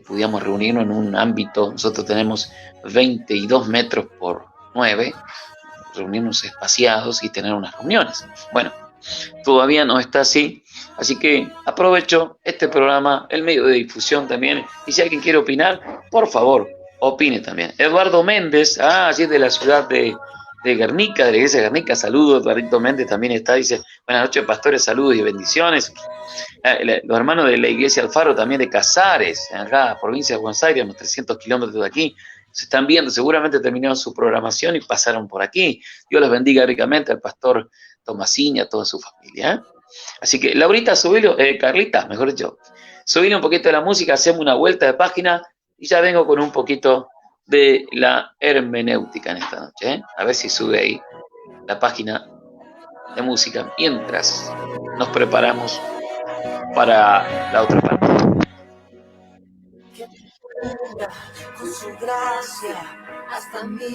pudiéramos reunirnos en un ámbito. Nosotros tenemos 22 metros por 9, reunirnos espaciados y tener unas reuniones. Bueno, todavía no está así, así que aprovecho este programa, el medio de difusión también, y si alguien quiere opinar, por favor, opine también. Eduardo Méndez, allí es de la ciudad de Guernica, de la iglesia de Guernica, saludos. Eduardo Méndez también está, dice, buenas noches pastores, saludos y bendiciones. Los hermanos de la iglesia Alfaro también de Casares, acá, provincia de Buenos Aires, unos 300 kilómetros de aquí, se están viendo, seguramente terminaron su programación y pasaron por aquí. Dios los bendiga ricamente al pastor Tomasini, a toda su familia, ¿eh? Así que, Laurita, subilo, Carlita, mejor dicho, subile un poquito de la música, hacemos una vuelta de página y ya vengo con un poquito de la hermenéutica en esta noche, ¿eh? A ver si sube ahí la página de música mientras nos preparamos para la otra parte. Con su gracia hasta 1000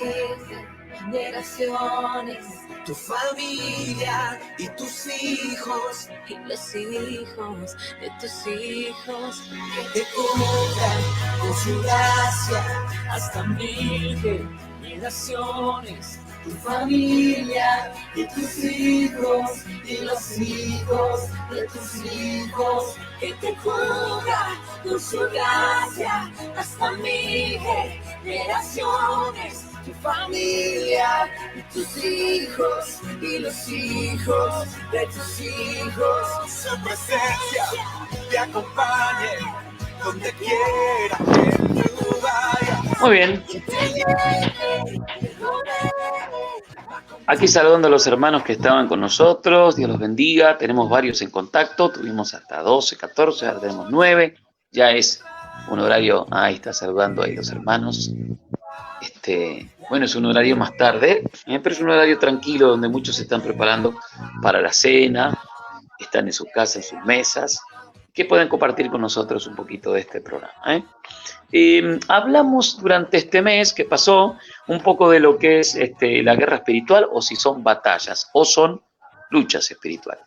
generaciones, tu familia y tus hijos y los hijos de tus hijos, que te cubran con su gracia hasta 1000 generaciones, tu familia y tus hijos y los hijos de tus hijos, que te cubra con su gracia hasta 1000 generaciones, tu familia y tus hijos y los hijos de tus hijos. Su presencia te acompañe donde quiera que tú vayas. Muy bien. Aquí saludando a los hermanos que estaban con nosotros, Dios los bendiga, tenemos varios en contacto, tuvimos hasta 12, 14, ahora tenemos 9, ya es un horario, ahí está saludando ahí los hermanos, bueno, es un horario más tarde, pero es un horario tranquilo donde muchos se están preparando para la cena, están en sus casas, en sus mesas, que pueden compartir con nosotros un poquito de este programa, hablamos durante este mes que pasó un poco de lo que es la guerra espiritual, o si son batallas o son luchas espirituales.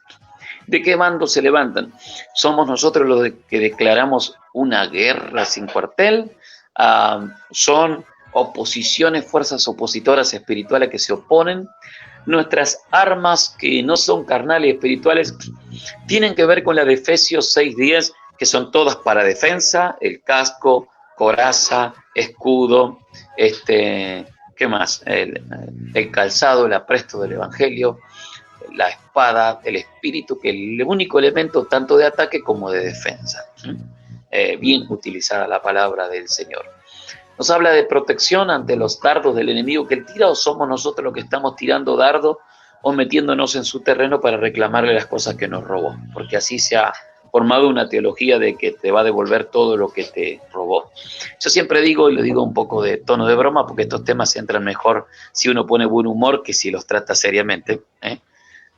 ¿De qué bando se levantan? ¿Somos nosotros los que declaramos una guerra sin cuartel? ¿Son oposiciones, fuerzas opositoras espirituales que se oponen? Nuestras armas, que no son carnales y espirituales, tienen que ver con la de Efesios 6:10, que son todas para defensa, el casco, coraza, escudo, ¿qué más? El calzado, el apresto del evangelio, la espada, el espíritu, que es el único elemento tanto de ataque como de defensa. Bien utilizada la palabra del Señor. Nos habla de protección ante los dardos del enemigo que él tira, o somos nosotros los que estamos tirando dardos o metiéndonos en su terreno para reclamarle las cosas que nos robó, porque así se ha formado una teología de que te va a devolver todo lo que te robó. Yo siempre digo, y lo digo un poco de tono de broma, porque estos temas entran mejor si uno pone buen humor que si los trata seriamente,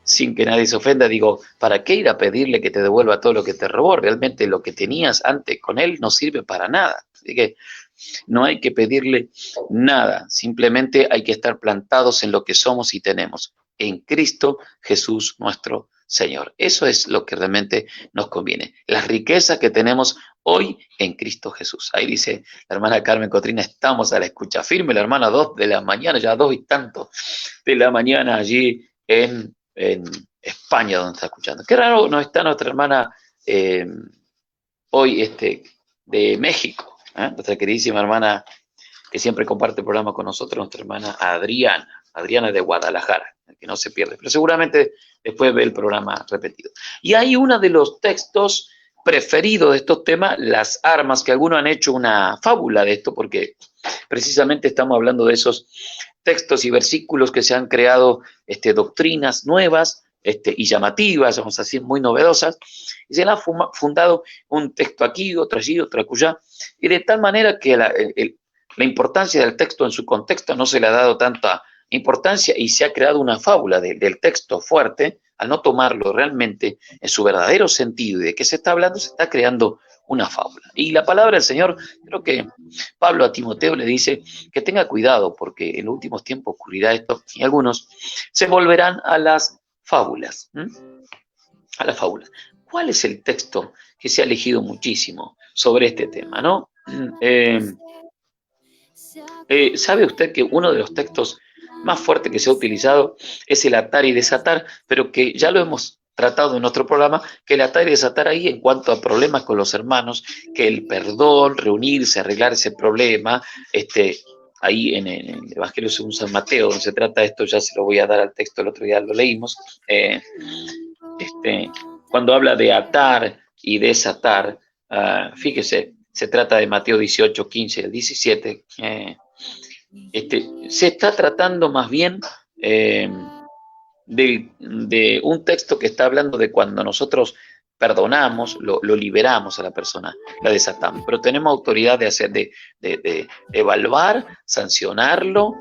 sin que nadie se ofenda. Digo, ¿para qué ir a pedirle que te devuelva todo lo que te robó? Realmente lo que tenías antes con él no sirve para nada. Así que no hay que pedirle nada, simplemente hay que estar plantados en lo que somos y tenemos, en Cristo Jesús nuestro Señor. Eso es lo que realmente nos conviene. Las riquezas que tenemos hoy en Cristo Jesús. Ahí dice la hermana Carmen Cotrina, estamos a la escucha firme, la hermana 2 de la mañana, ya 2 y tanto de la mañana allí en España, donde está escuchando. Qué raro no está nuestra hermana hoy de México, nuestra queridísima hermana que siempre comparte el programa con nosotros, nuestra hermana Adriana de Guadalajara, que no se pierde, pero seguramente después ve el programa repetido. Y hay uno de los textos preferido de estos temas, las armas, que algunos han hecho una fábula de esto, porque precisamente estamos hablando de esos textos y versículos que se han creado doctrinas nuevas y llamativas, vamos a decir, muy novedosas, y se le ha fundado un texto aquí, otro allí, otro acullá, y de tal manera que la importancia del texto en su contexto no se le ha dado tanta importancia y se ha creado una fábula del texto fuerte, al no tomarlo realmente en su verdadero sentido y de qué se está hablando, se está creando una fábula. Y la palabra del Señor, creo que Pablo a Timoteo le dice que tenga cuidado porque en los últimos tiempos ocurrirá esto y algunos se volverán a las fábulas. A las fábulas. ¿Cuál es el texto que se ha elegido muchísimo sobre este tema, no? ¿Sabe usted que uno de los textos más fuertes que se ha utilizado es el atar y desatar, pero que ya lo hemos tratado en otro programa, que el atar y desatar ahí en cuanto a problemas con los hermanos, que el perdón, reunirse, arreglar ese problema, ahí en el Evangelio según San Mateo, donde se trata de esto, ya se lo voy a dar al texto, el otro día lo leímos, cuando habla de atar y desatar, fíjese, se trata de Mateo 18, 15, 17, se está tratando más bien de un texto que está hablando de cuando nosotros perdonamos, lo liberamos a la persona, la desatamos, pero tenemos autoridad de hacer, de evaluar, sancionarlo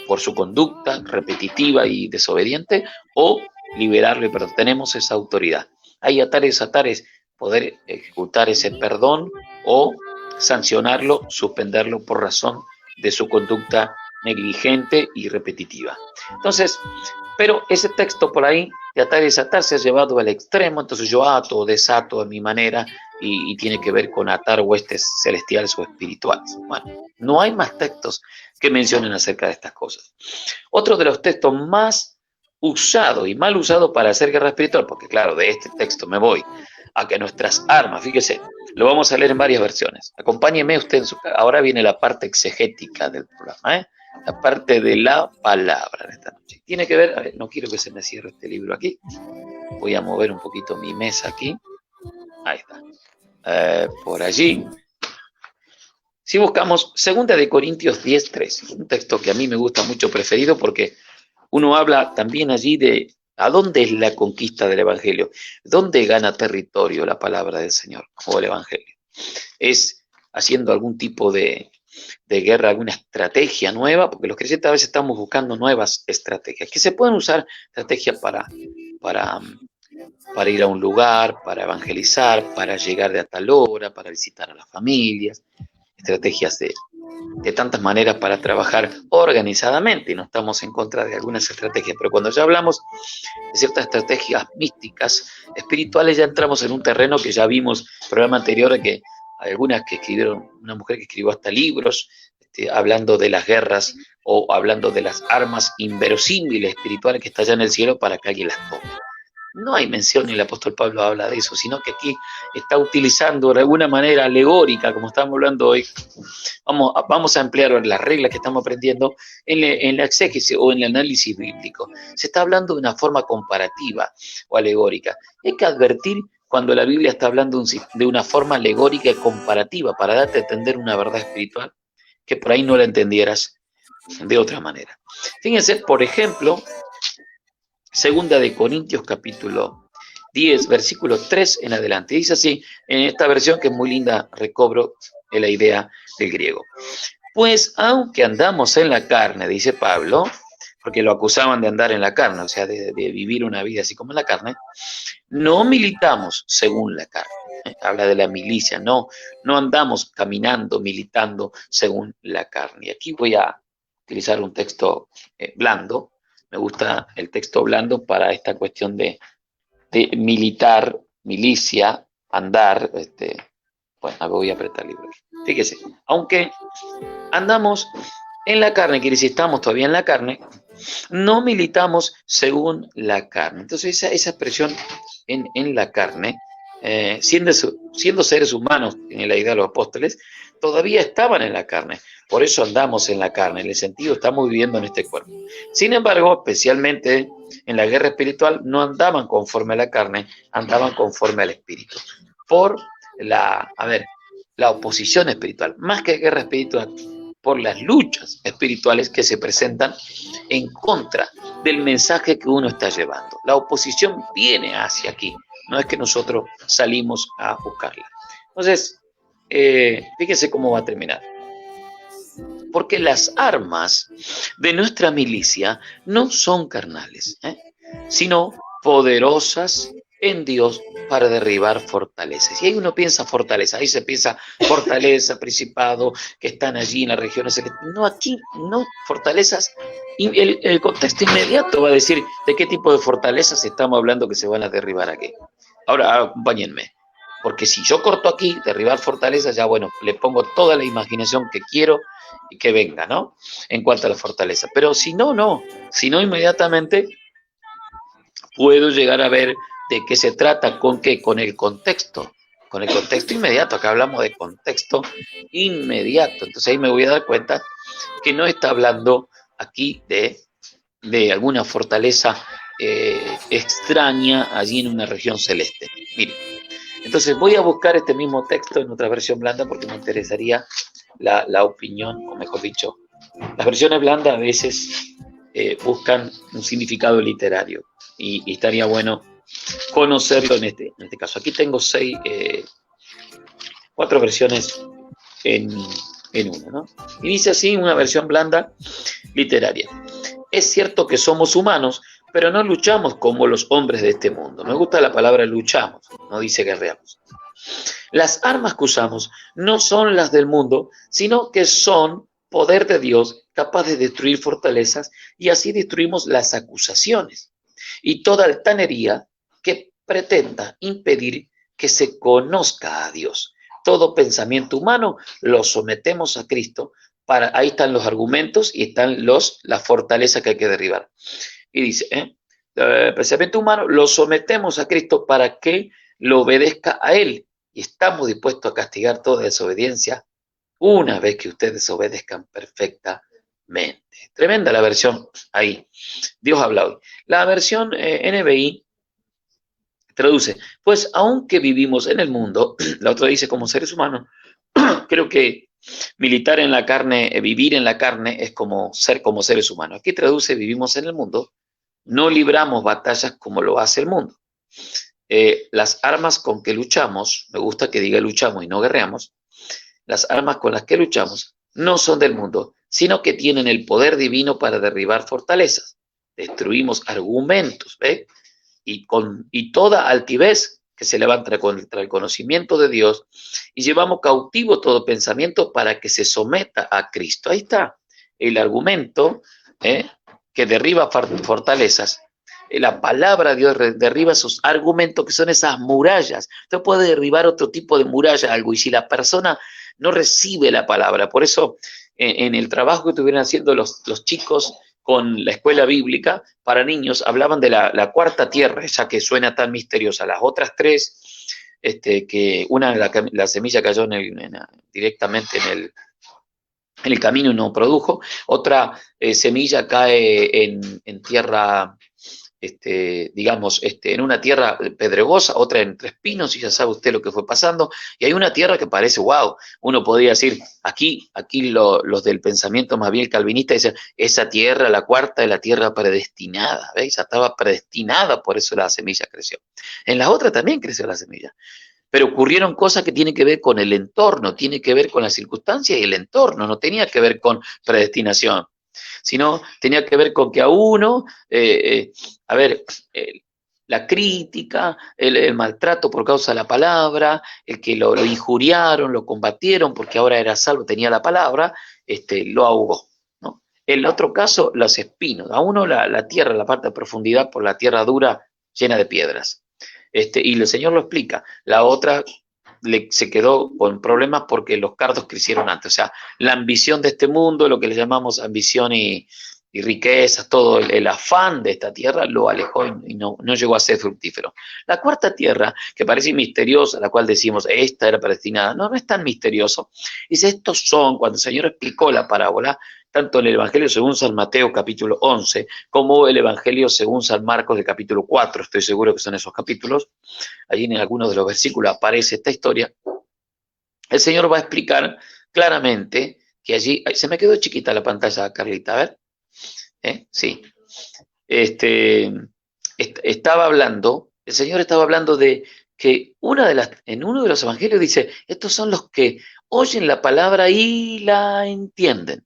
por su conducta repetitiva y desobediente, o liberarlo y perdón. Tenemos esa autoridad. Hay atar y desatar, es poder ejecutar ese perdón o sancionarlo, suspenderlo por razón de su conducta negligente y repetitiva. Entonces, pero ese texto por ahí de atar y desatar se ha llevado al extremo, entonces yo ato o desato a mi manera y tiene que ver con atar huestes celestiales o espirituales. Bueno, no hay más textos que mencionen acerca de estas cosas. Otro de los textos más usados y mal usados para hacer guerra espiritual, porque claro, de este texto me voy a que nuestras armas, fíjese, lo vamos a leer en varias versiones. Acompáñeme usted en su casa. Ahora viene la parte exegética del programa, la parte de la palabra en esta noche. Tiene que ver, a ver, no quiero que se me cierre este libro aquí. Voy a mover un poquito mi mesa aquí. Ahí está. Por allí. Si buscamos 2 de Corintios 10:3, un texto que a mí me gusta mucho, preferido, porque uno habla también allí de a dónde es la conquista del Evangelio, dónde gana territorio la palabra del Señor o el Evangelio. Es haciendo algún tipo de guerra, alguna estrategia nueva, porque los creyentes a veces estamos buscando nuevas estrategias, que se pueden usar estrategias para ir a un lugar, para evangelizar, para llegar de a tal hora, para visitar a las familias, estrategias de tantas maneras para trabajar organizadamente, y no estamos en contra de algunas estrategias, pero cuando ya hablamos de ciertas estrategias místicas, espirituales, ya entramos en un terreno que ya vimos en el programa anterior, que hay algunas que escribieron, una mujer que escribió hasta libros, hablando de las guerras o hablando de las armas inverosímiles espirituales que están allá en el cielo para que alguien las tome. No hay mención, ni el apóstol Pablo habla de eso, sino que aquí está utilizando de alguna manera alegórica, como estamos hablando hoy. Vamos a emplear las reglas que estamos aprendiendo en la exégesis o en el análisis bíblico. Se está hablando de una forma comparativa o alegórica. Hay que advertir cuando la Biblia está hablando de una forma alegórica y comparativa para darte a entender una verdad espiritual que por ahí no la entendieras de otra manera. Fíjense, por ejemplo, 2 de Corintios capítulo 10, versículo 3 en adelante. Dice así, en esta versión que es muy linda, recobro la idea del griego. Pues aunque andamos en la carne, dice Pablo, porque lo acusaban de andar en la carne, o sea, de vivir una vida así como en la carne, no militamos según la carne. Habla de la milicia, no andamos caminando, militando según la carne. Y aquí voy a utilizar un texto blando. Me gusta el texto blando para esta cuestión de militar, milicia, andar. Bueno, voy a apretar el libro. Fíjese, aunque andamos en la carne, quiere decir estamos todavía en la carne, no militamos según la carne. Entonces esa expresión en la carne, siendo seres humanos en la idea de los apóstoles, todavía estaban en la carne. Por eso andamos en la carne, en el sentido estamos viviendo en este cuerpo. Sin embargo, especialmente en la guerra espiritual, no andaban conforme a la carne, andaban conforme al espíritu. por la oposición espiritual, más que guerra espiritual, por las luchas espirituales que se presentan en contra del mensaje que uno está llevando. La oposición viene hacia aquí, no es que nosotros salimos a buscarla. Entonces, fíjense cómo va a terminar. Porque las armas de nuestra milicia no son carnales, sino poderosas en Dios para derribar fortalezas. Y ahí uno piensa fortaleza, ahí se piensa fortaleza, principado, que están allí en las regiones. No, aquí no, fortalezas. Y el contexto inmediato va a decir de qué tipo de fortalezas estamos hablando que se van a derribar aquí. Ahora, acompáñenme. Porque si yo corto aquí, derribar fortalezas, ya bueno, le pongo toda la imaginación que quiero y que venga, ¿no? En cuanto a la fortaleza. Pero si no, no. Si no, inmediatamente puedo llegar a ver de qué se trata, con qué, con el contexto inmediato. Acá hablamos de contexto inmediato. Entonces ahí me voy a dar cuenta que no está hablando aquí de alguna fortaleza extraña allí en una región celeste. Miren. Entonces voy a buscar este mismo texto en otra versión blanda porque me interesaría la opinión, o mejor dicho, las versiones blandas a veces buscan un significado literario y estaría bueno conocerlo en este caso. Aquí tengo 4 versiones en una, ¿no? Y dice así, una versión blanda literaria. Es cierto que somos humanos, pero no luchamos como los hombres de este mundo. Me gusta la palabra luchamos, no dice guerreamos. Las armas que usamos no son las del mundo, sino que son poder de Dios capaz de destruir fortalezas, y así destruimos las acusaciones y toda altanería que pretenda impedir que se conozca a Dios. Todo pensamiento humano lo sometemos a Cristo. Ahí están los argumentos y están las fortalezas que hay que derribar. Y dice, pensamiento humano lo sometemos a Cristo para que lo obedezca a Él. Y estamos dispuestos a castigar toda desobediencia una vez que ustedes desobedezcan perfectamente. Tremenda la versión ahí. Dios habla hoy. La versión NBI traduce, pues aunque vivimos en el mundo, la otra dice como seres humanos, creo que militar en la carne, vivir en la carne es como ser como seres humanos. Aquí traduce vivimos en el mundo, no libramos batallas como lo hace el mundo. Las armas con que luchamos, me gusta que diga luchamos y no guerreamos, las armas con las que luchamos no son del mundo, sino que tienen el poder divino para derribar fortalezas. Destruimos argumentos, ¿ve? Y toda altivez que se levanta contra el conocimiento de Dios, y llevamos cautivo todo pensamiento para que se someta a Cristo. Ahí está el argumento que derriba fortalezas. La palabra de Dios derriba esos argumentos que son esas murallas. Usted puede derribar otro tipo de muralla, algo, y si la persona no recibe la palabra, por eso en el trabajo que estuvieron haciendo los chicos con la escuela bíblica para niños, hablaban de la cuarta tierra, esa que suena tan misteriosa. Las otras 3, que una, la semilla cayó directamente en el camino y no produjo, otra semilla cae en tierra, digamos, en una tierra pedregosa, otra entre espinos, y ya sabe usted lo que fue pasando, y hay una tierra que parece, wow, uno podría decir, aquí los del pensamiento más bien calvinista dicen, esa tierra, la cuarta, es la tierra predestinada, ¿veis? Ya estaba predestinada, por eso la semilla creció. En la otra también creció la semilla, pero ocurrieron cosas que tienen que ver con el entorno, tiene que ver con las circunstancias y el entorno, no tenía que ver con predestinación, sino tenía que ver con que a uno, la crítica, el maltrato por causa de la palabra, el que lo injuriaron, lo combatieron porque ahora era salvo, tenía la palabra, lo ahogó, ¿no? En el otro caso, los espinos, a uno la tierra, la parte de profundidad por la tierra dura, llena de piedras. Y el Señor lo explica. La otra se quedó con problemas porque los cardos crecieron antes. O sea, la ambición de este mundo, lo que le llamamos ambición y y riquezas, todo el afán de esta tierra lo alejó y no llegó a ser fructífero. La cuarta tierra, que parece misteriosa, la cual decimos, esta era predestinada, no es tan misterioso. Dice, estos son, cuando el Señor explicó la parábola, tanto en el Evangelio según San Mateo capítulo 11, como el Evangelio según San Marcos de capítulo 4, estoy seguro que son esos capítulos, allí en algunos de los versículos aparece esta historia, el Señor va a explicar claramente que allí, se me quedó chiquita la pantalla, Carlita, a ver, sí, estaba hablando, el Señor estaba hablando de que en uno de los evangelios dice, estos son los que oyen la palabra y la entienden.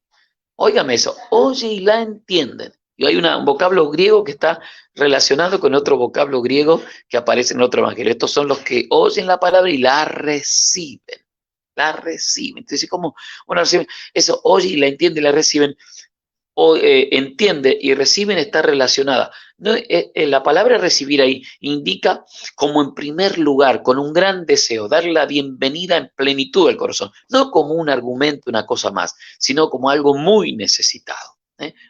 Óigame eso, oye y la entienden. Y hay un vocablo griego que está relacionado con otro vocablo griego que aparece en otro evangelio. Estos son los que oyen la palabra y la reciben. La reciben. Entonces, como una reciben, eso oye y la entiende y la reciben. Entiende y reciben está relacionada. No, la palabra recibir ahí indica como en primer lugar, con un gran deseo, darle la bienvenida en plenitud al corazón, no como un argumento, una cosa más, sino como algo muy necesitado,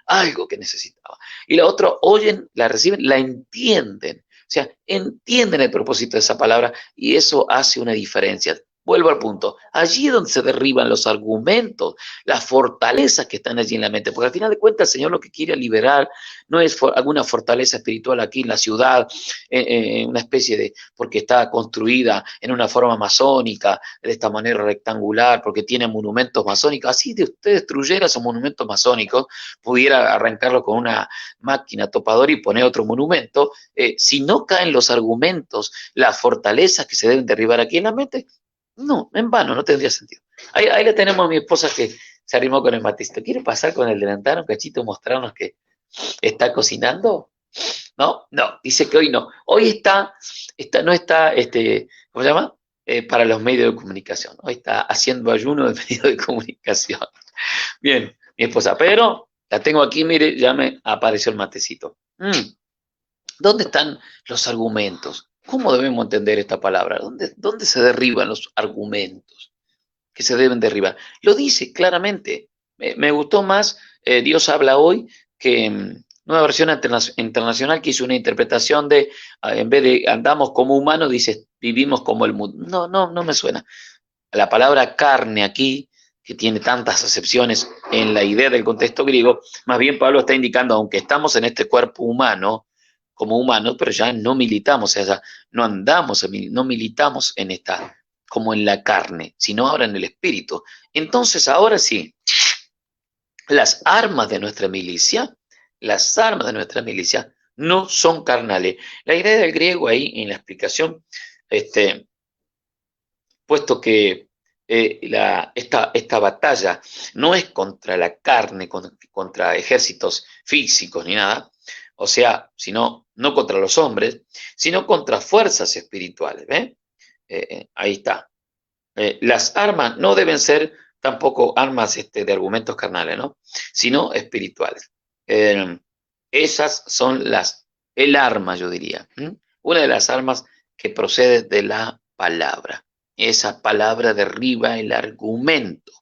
algo que necesitaba. Y la otra, oyen, la reciben, la entienden, o sea, entienden el propósito de esa palabra y eso hace una diferencia. Vuelvo al punto, allí es donde se derriban los argumentos, las fortalezas que están allí en la mente, porque al final de cuentas el Señor lo que quiere liberar no es alguna fortaleza espiritual aquí en la ciudad, una especie de, porque está construida en una forma masónica, de esta manera rectangular, porque tiene monumentos masónicos, así de usted destruyera esos monumentos masónicos, pudiera arrancarlo con una máquina topadora y poner otro monumento, si no caen los argumentos, las fortalezas que se deben derribar aquí en la mente, no, en vano, no tendría sentido. Ahí le tenemos a mi esposa que se arrimó con el matista. ¿Quiere pasar con el delantal un cachito, mostrarnos que está cocinando? No, dice que hoy no. Hoy no está, ¿cómo se llama? Para los medios de comunicación. Hoy está haciendo ayuno de medios de comunicación. Bien, mi esposa, pero la tengo aquí, mire, ya me apareció el matecito. ¿Dónde están los argumentos? ¿Cómo debemos entender esta palabra? ¿Dónde se derriban los argumentos que se deben derribar? Lo dice claramente. Me gustó más Dios habla hoy que Nueva Versión Internacional, que hizo una interpretación de, en vez de andamos como humanos, dice vivimos como el mundo. No me suena. La palabra carne aquí, que tiene tantas acepciones en la idea del contexto griego, más bien Pablo está indicando, aunque estamos en este cuerpo humano, como humanos, pero ya no militamos, o sea, no andamos, no militamos en esta, como en la carne, sino ahora en el espíritu. Entonces, ahora sí, las armas de nuestra milicia no son carnales. La idea del griego ahí en la explicación, puesto que esta batalla no es contra la carne, contra ejércitos físicos ni nada, o sea, sino no contra los hombres, sino contra fuerzas espirituales. Ahí está. Las armas no deben ser tampoco armas de argumentos carnales, ¿no? Sino espirituales. Esas son el arma, yo diría. Una de las armas que procede de la palabra. Esa palabra derriba el argumento.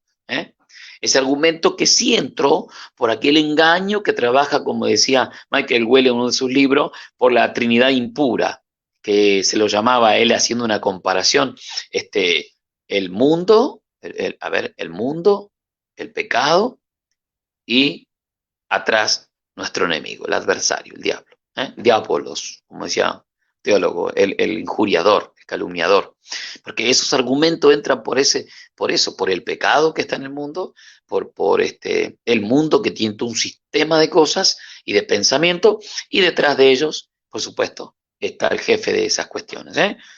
Ese argumento que sí entró por aquel engaño que trabaja, como decía Michael Weller en uno de sus libros, por la Trinidad impura, que se lo llamaba él haciendo una comparación, el mundo, el mundo, el pecado y atrás nuestro enemigo, el adversario, el diablo, diabolos, como decía teólogo, el injuriador, el calumniador, porque esos argumentos entran por eso, por el pecado que está en el mundo, por el mundo que tiene un sistema de cosas y de pensamiento, y detrás de ellos, por supuesto, está el jefe de esas cuestiones,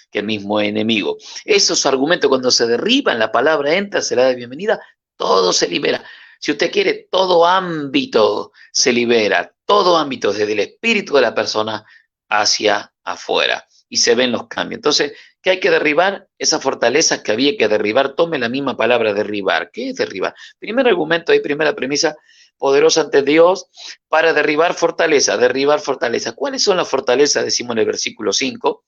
que el mismo enemigo. Esos argumentos, cuando se derriban, la palabra entra, se la da bienvenida, todo se libera. Si usted quiere, todo ámbito se libera, todo ámbito, desde el espíritu de la persona hacia afuera, y se ven los cambios. Entonces, ¿qué hay que derribar? Esas fortalezas que había que derribar. Tome la misma palabra derribar. ¿Qué es derribar? Primer argumento y primera premisa poderosa ante Dios para derribar fortaleza. Derribar fortaleza. ¿Cuáles son las fortalezas? Decimos en el versículo 5.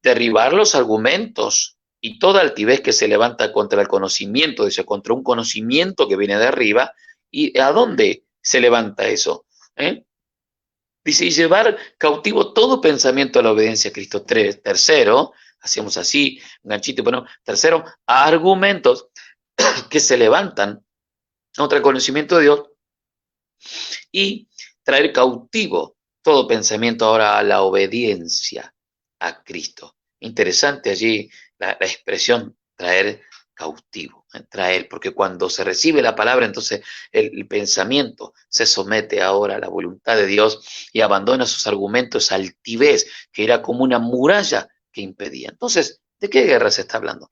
Derribar los argumentos y toda altivez que se levanta contra el conocimiento, dice, contra un conocimiento que viene de arriba. ¿Y a dónde se levanta eso? ¿eh? Dice, y llevar cautivo todo pensamiento a la obediencia a Cristo. Tercero, hacemos así, un ganchito, bueno, tercero, argumentos que se levantan contra el conocimiento de Dios y traer cautivo todo pensamiento ahora a la obediencia a Cristo. Interesante allí la expresión traer cautivo, traer, porque cuando se recibe la palabra, entonces el pensamiento se somete ahora a la voluntad de Dios y abandona sus argumentos, altivez, que era como una muralla que impedía. Entonces, ¿de qué guerra se está hablando?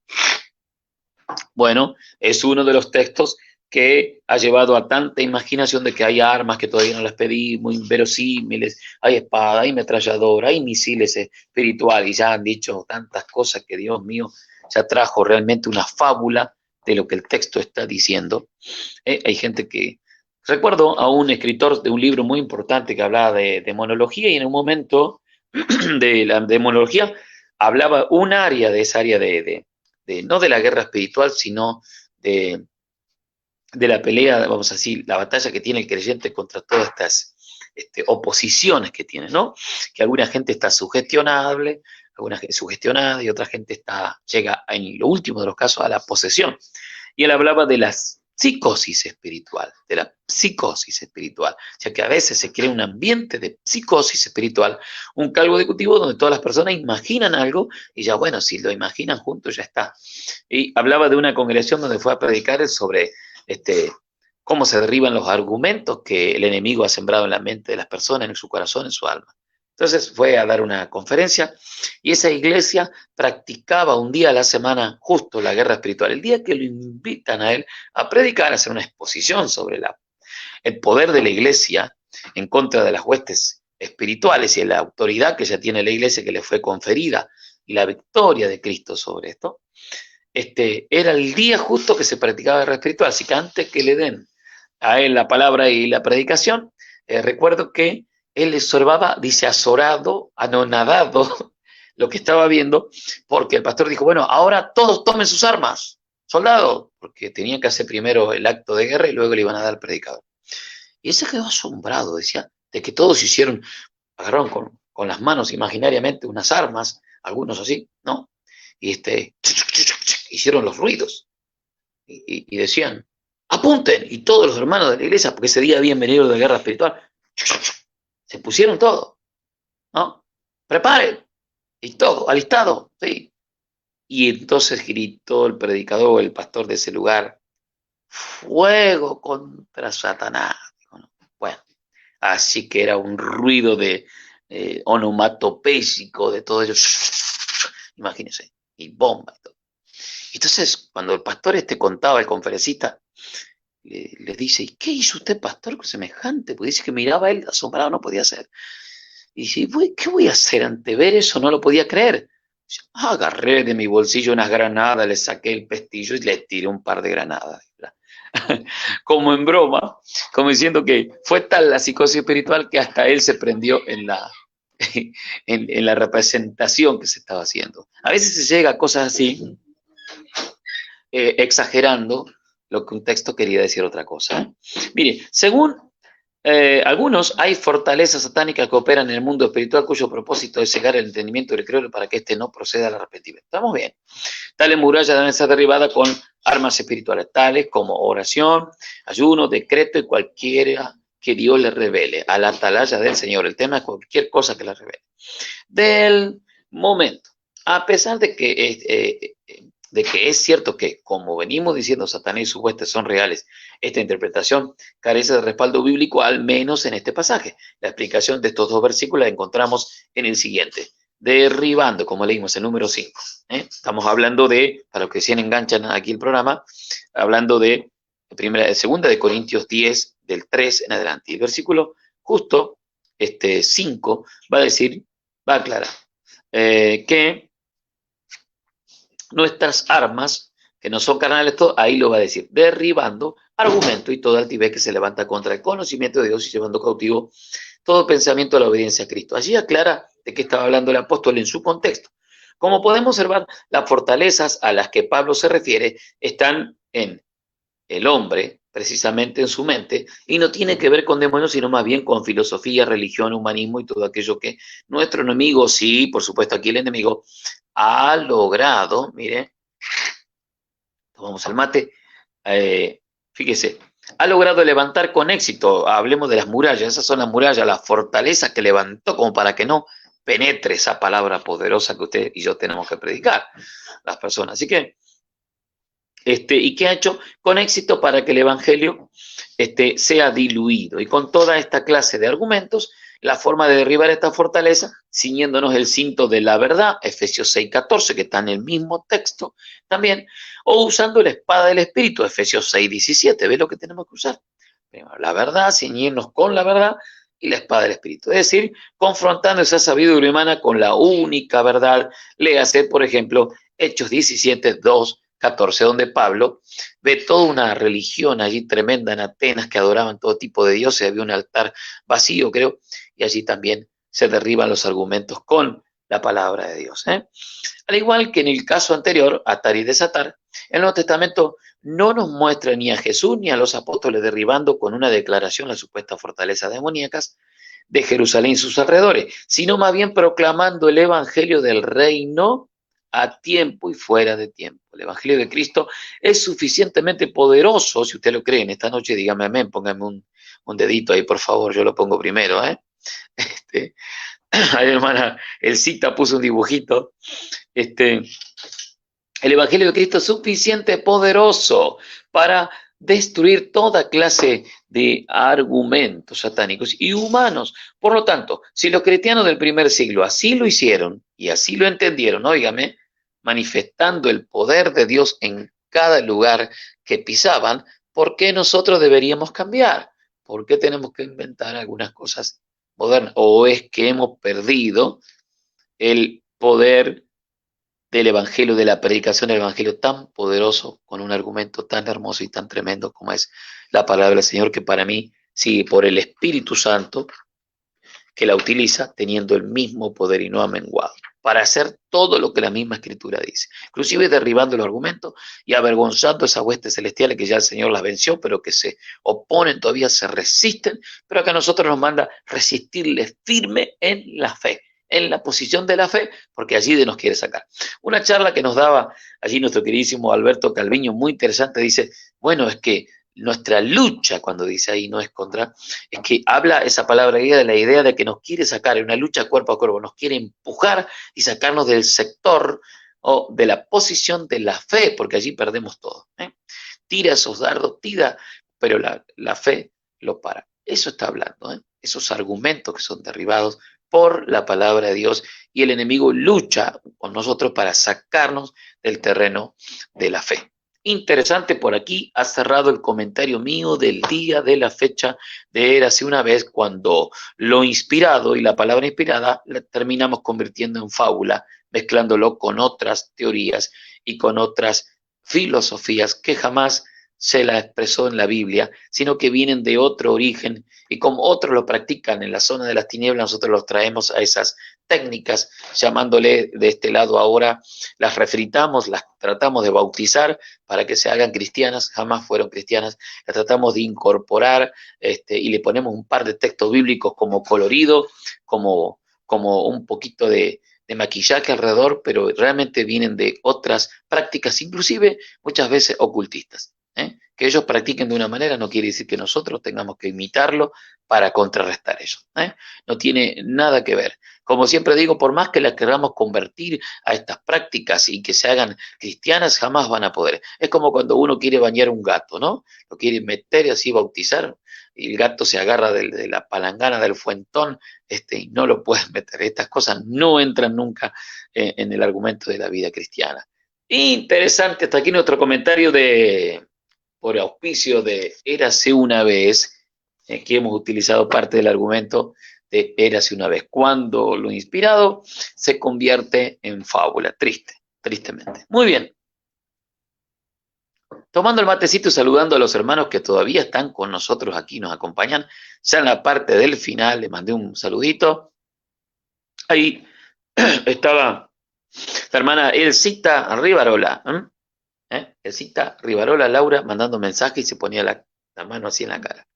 Bueno, es uno de los textos que ha llevado a tanta imaginación de que hay armas que todavía no las pedimos, inverosímiles, hay espada, hay ametralladora, hay misiles espirituales, y ya han dicho tantas cosas que Dios mío ya trajo realmente una fábula de lo que el texto está diciendo. Hay gente que... Recuerdo a un escritor de un libro muy importante que hablaba de demonología y en un momento de la demonología hablaba un área de esa área no de la guerra espiritual, sino de la pelea, vamos a decir, la batalla que tiene el creyente contra todas estas oposiciones que tiene, ¿no? Que alguna gente está sugestionable, alguna gente sugestionada y otra gente llega en lo último de los casos a la posesión. Y él hablaba de la psicosis espiritual, ya que a veces se crea un ambiente de psicosis espiritual, un calvo ejecutivo donde todas las personas imaginan algo y ya bueno, si lo imaginan juntos ya está. Y hablaba de una congregación donde fue a predicar sobre cómo se derriban los argumentos que el enemigo ha sembrado en la mente de las personas, en su corazón, en su alma. Entonces fue a dar una conferencia y esa iglesia practicaba un día a la semana justo la guerra espiritual. El día que lo invitan a él a predicar, a hacer una exposición sobre el poder de la iglesia en contra de las huestes espirituales y la autoridad que ya tiene la iglesia que le fue conferida y la victoria de Cristo sobre esto, era el día justo que se practicaba guerra espiritual. Así que antes que le den a él la palabra y la predicación, recuerdo que él observaba, dice, azorado, anonadado, lo que estaba viendo, porque el pastor dijo, bueno, ahora todos tomen sus armas, soldados, porque tenían que hacer primero el acto de guerra y luego le iban a dar al predicador. Y él se quedó asombrado, decía, de que todos agarraron con las manos imaginariamente unas armas, algunos así, ¿no? Y hicieron los ruidos y decían, apunten, y todos los hermanos de la iglesia, porque ese día habían venido de guerra espiritual, se pusieron todo, ¿no? Preparen, y todo, alistado, ¿sí? Y entonces gritó el predicador, el pastor de ese lugar, fuego contra Satanás. Bueno, así que era un ruido de onomatopéyico de todo ello, imagínense, y bomba y todo. Entonces, cuando el pastor contaba, el conferencista, le dice, ¿y qué hizo usted, pastor, con semejante? Pues dice que miraba a él asombrado, no podía hacer. Y dice, ¿qué voy a hacer ante ver eso? No lo podía creer. Dice, agarré de mi bolsillo unas granadas, le saqué el pestillo y le tiré un par de granadas. Como en broma, como diciendo que fue tal la psicosis espiritual que hasta él se prendió en la representación que se estaba haciendo. A veces se llega a cosas así, exagerando lo que un texto quería decir otra cosa. Mire, según algunos, hay fortalezas satánicas que operan en el mundo espiritual cuyo propósito es cegar el entendimiento del creador para que éste no proceda al arrepentimiento. ¿Estamos bien? Tales murallas deben ser derribadas con armas espirituales, tales como oración, ayuno, decreto y cualquiera que Dios le revele a la atalaya del Señor. El tema es cualquier cosa que le revele. Del momento, a pesar de que es cierto que, como venimos diciendo, Satanás y sus huestes son reales, esta interpretación carece de respaldo bíblico, al menos en este pasaje. La explicación de estos dos versículos la encontramos en el siguiente. Derribando, como leímos, el número 5. Estamos hablando para los que recién enganchan aquí el programa, hablando de segunda de Corintios 10, del 3 en adelante. Y el versículo justo, 5, va a aclarar que nuestras armas, que no son carnales, ahí lo va a decir, derribando argumento y toda altivez que se levanta contra el conocimiento de Dios y llevando cautivo todo pensamiento a la obediencia a Cristo. Allí aclara de qué estaba hablando el apóstol en su contexto. Como podemos observar, las fortalezas a las que Pablo se refiere están en el hombre, precisamente en su mente, y no tiene que ver con demonios, sino más bien con filosofía, religión, humanismo y todo aquello que nuestro enemigo, sí, por supuesto aquí el enemigo, ha logrado, mire, tomamos el mate, fíjese, ha logrado levantar con éxito, hablemos de las murallas, esas son las murallas, las fortalezas que levantó como para que no penetre esa palabra poderosa que usted y yo tenemos que predicar, las personas. Así que, ¿y qué ha hecho? Con éxito para que el Evangelio sea diluido. Y con toda esta clase de argumentos, la forma de derribar esta fortaleza, ciñéndonos el cinto de la verdad, Efesios 6:14, que está en el mismo texto también, o usando la espada del Espíritu, Efesios 6:17. ¿Ves lo que tenemos que usar? Primero, la verdad, ciñirnos con la verdad y la espada del Espíritu. Es decir, confrontando esa sabiduría humana con la única verdad. Léase, por ejemplo, Hechos 17:2-14, donde Pablo ve toda una religión allí tremenda en Atenas que adoraban todo tipo de dioses, había un altar vacío, creo, y allí también se derriban los argumentos con la palabra de Dios. Al igual que en el caso anterior, atar y desatar, el Nuevo Testamento no nos muestra ni a Jesús ni a los apóstoles derribando con una declaración las supuestas fortalezas demoníacas de Jerusalén y sus alrededores, sino más bien proclamando el evangelio del reino a tiempo y fuera de tiempo. El evangelio de Cristo es suficientemente poderoso, si usted lo cree en esta noche, dígame amén, póngame un dedito ahí, por favor, yo lo pongo primero, ahí, hermana, el Cita puso un dibujito, el Evangelio de Cristo es suficiente poderoso para destruir toda clase de argumentos satánicos y humanos. Por lo tanto, si los cristianos del primer siglo así lo hicieron y así lo entendieron, óigame, manifestando el poder de Dios en cada lugar que pisaban, ¿por qué nosotros deberíamos cambiar? ¿Por qué tenemos que inventar algunas cosas modernas? ¿O es que hemos perdido el poder del Evangelio, de la predicación del Evangelio tan poderoso, con un argumento tan hermoso y tan tremendo como es la palabra del Señor, que para mí sigue por el Espíritu Santo que la utiliza, teniendo el mismo poder y no ha menguado, para hacer todo lo que la misma Escritura dice, inclusive derribando los argumentos y avergonzando esas huestes celestiales que ya el Señor las venció, pero que se oponen, todavía se resisten, pero acá a nosotros nos manda resistirles firme en la fe, en la posición de la fe, porque allí de nos quiere sacar. Una charla que nos daba allí nuestro queridísimo Alberto Calviño, muy interesante, dice, bueno, es que nuestra lucha, cuando dice ahí, no es contra, es que habla esa palabra griega de la idea de que nos quiere sacar, en una lucha cuerpo a cuerpo, nos quiere empujar y sacarnos del sector o de la posición de la fe, porque allí perdemos todo. Tira esos dardos, tira, pero la fe lo para. Eso está hablando, esos argumentos que son derribados por la palabra de Dios, y el enemigo lucha con nosotros para sacarnos del terreno de la fe. Interesante, por aquí ha cerrado el comentario mío del día de la fecha de Érase una vez, cuando lo inspirado y la palabra inspirada la terminamos convirtiendo en fábula, mezclándolo con otras teorías y con otras filosofías que jamás se la expresó en la Biblia, sino que vienen de otro origen, y como otros lo practican en la zona de las tinieblas, nosotros los traemos a esas técnicas, llamándole de este lado ahora, las refritamos, las tratamos de bautizar para que se hagan cristianas, jamás fueron cristianas, las tratamos de incorporar, y le ponemos un par de textos bíblicos como colorido, como un poquito de maquillaje alrededor, pero realmente vienen de otras prácticas, inclusive muchas veces ocultistas. Que ellos practiquen de una manera no quiere decir que nosotros tengamos que imitarlo para contrarrestar eso. No tiene nada que ver. Como siempre digo, por más que las queramos convertir a estas prácticas y que se hagan cristianas, jamás van a poder. Es como cuando uno quiere bañar un gato, ¿no? Lo quiere meter y así bautizar, y el gato se agarra de la palangana del fuentón, y no lo puedes meter. Estas cosas no entran nunca en el argumento de la vida cristiana. Interesante, hasta aquí nuestro comentario por auspicio de Érase una vez, que hemos utilizado parte del argumento de Érase una vez, cuando lo inspirado se convierte en fábula, tristemente. Muy bien. Tomando el matecito y saludando a los hermanos que todavía están con nosotros aquí, nos acompañan, ya en la parte del final, les mandé un saludito. Ahí estaba la hermana Elcita Rivarola, Elcita Rivarola Laura mandando mensaje y se ponía la mano así en la cara.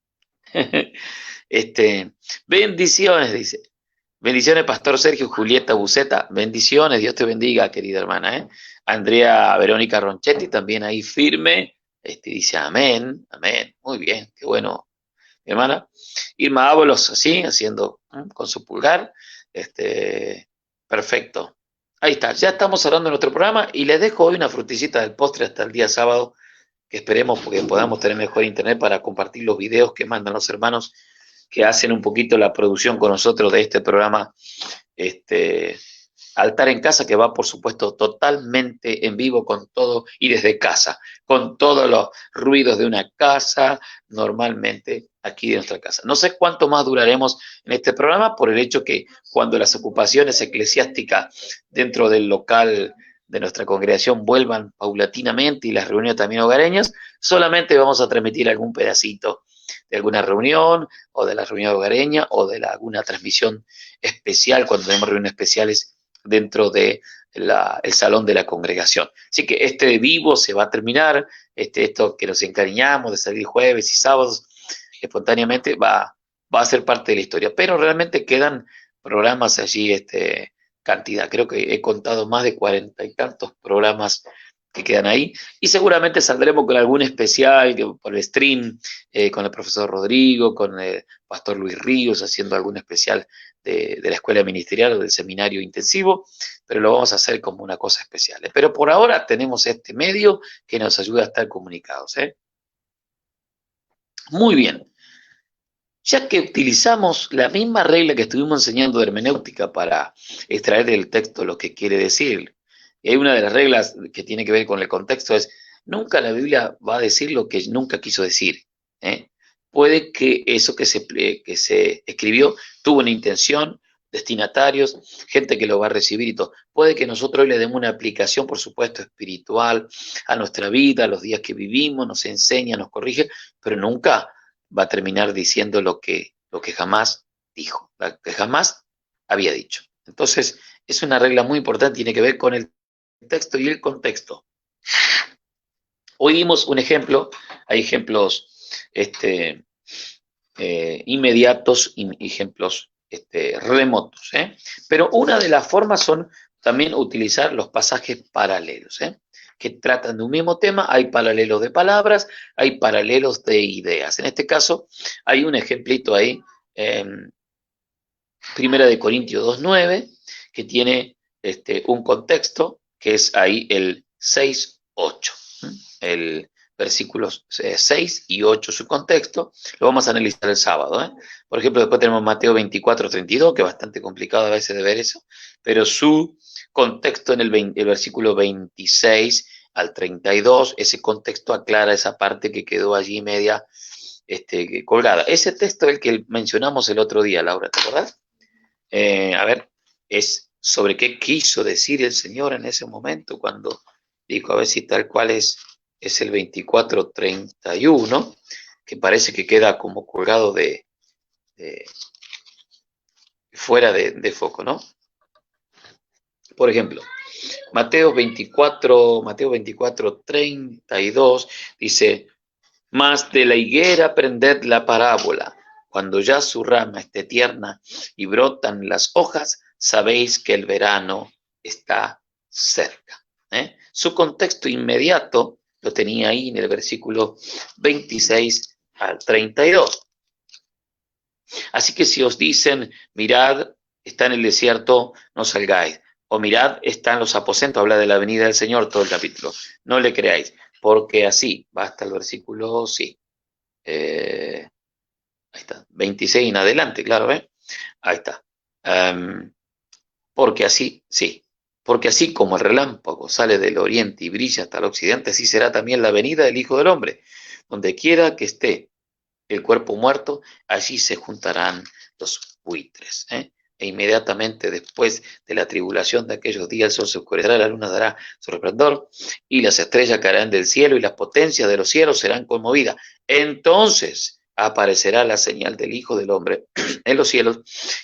Bendiciones, dice. Bendiciones, Pastor Sergio, Julieta Buceta. Bendiciones, Dios te bendiga, querida hermana. Andrea Verónica Ronchetti, también ahí firme. Dice amén, amén. Muy bien, qué bueno, mi hermana. Irma Ábalos, así, haciendo con su pulgar. Perfecto. Ahí está, ya estamos hablando de nuestro programa y les dejo hoy una frutillita del postre hasta el día sábado, que esperemos porque podamos tener mejor internet para compartir los videos que mandan los hermanos que hacen un poquito la producción con nosotros de este programa, Altar en Casa, que va, por supuesto, totalmente en vivo con todo y desde casa, con todos los ruidos de una casa, normalmente aquí de nuestra casa. No sé cuánto más duraremos en este programa por el hecho que cuando las ocupaciones eclesiásticas dentro del local de nuestra congregación vuelvan paulatinamente y las reuniones también hogareñas, solamente vamos a transmitir algún pedacito de alguna reunión o de la reunión hogareña o de alguna transmisión especial cuando tenemos reuniones especiales dentro de el salón de la congregación. Así que este vivo se va a terminar, esto que nos encariñamos de salir jueves y sábados espontáneamente va a ser parte de la historia, pero realmente quedan programas allí, cantidad, creo que he contado más de 40 y tantos programas que quedan ahí, y seguramente saldremos con algún especial por el stream, con el profesor Rodrigo, con el pastor Luis Ríos, haciendo algún especial de la escuela ministerial o del seminario intensivo, pero lo vamos a hacer como una cosa especial. Pero por ahora tenemos este medio que nos ayuda a estar comunicados. Muy bien. Ya que utilizamos la misma regla que estuvimos enseñando de hermenéutica para extraer del texto lo que quiere decir, y hay una de las reglas que tiene que ver con el contexto, es nunca la Biblia va a decir lo que nunca quiso decir. Puede que eso que se escribió tuvo una intención, destinatarios, gente que lo va a recibir y todo. Puede que nosotros hoy le demos una aplicación, por supuesto, espiritual a nuestra vida, a los días que vivimos, nos enseña, nos corrige, pero nunca va a terminar diciendo lo que jamás dijo, lo que jamás había dicho. Entonces, es una regla muy importante, tiene que ver con el texto y el contexto. Hoy dimos un ejemplo, hay ejemplos inmediatos y ejemplos remotos, pero una de las formas son también utilizar los pasajes paralelos, que tratan de un mismo tema. Hay paralelos de palabras, hay paralelos de ideas. En este caso, hay un ejemplito ahí, Primera de Corintios 2:9, que tiene un contexto, que es ahí el 6:8. El versículos 6 y 8, su contexto, lo vamos a analizar el sábado. Por ejemplo, después tenemos Mateo 24:32, que es bastante complicado a veces de ver eso, pero su contexto en el versículo 26 al 32, ese contexto aclara esa parte que quedó allí media colgada. Ese texto es el que mencionamos el otro día, Laura, ¿te acordás? A ver, es sobre qué quiso decir el Señor en ese momento cuando dijo, a ver si tal cual es el 24:31, que parece que queda como colgado fuera de foco, ¿no? Por ejemplo, Mateo 24:32 dice, mas de la higuera aprended la parábola, cuando ya su rama esté tierna y brotan las hojas, sabéis que el verano está cerca. Su contexto inmediato lo tenía ahí en el versículo 26 al 32. Así que si os dicen, mirad, está en el desierto, no salgáis. O mirad, están los aposentos, habla de la venida del Señor todo el capítulo. No le creáis, porque así, va hasta el versículo, sí. Ahí está, 26 en adelante, claro, Ahí está. Porque así, sí. Porque así como el relámpago sale del oriente y brilla hasta el occidente, así será también la venida del Hijo del Hombre. Donde quiera que esté el cuerpo muerto, allí se juntarán los buitres. E inmediatamente después de la tribulación de aquellos días, el sol se oscurecerá, la luna dará su resplandor, y las estrellas caerán del cielo, y las potencias de los cielos serán conmovidas. Entonces aparecerá la señal del Hijo del Hombre en los cielos,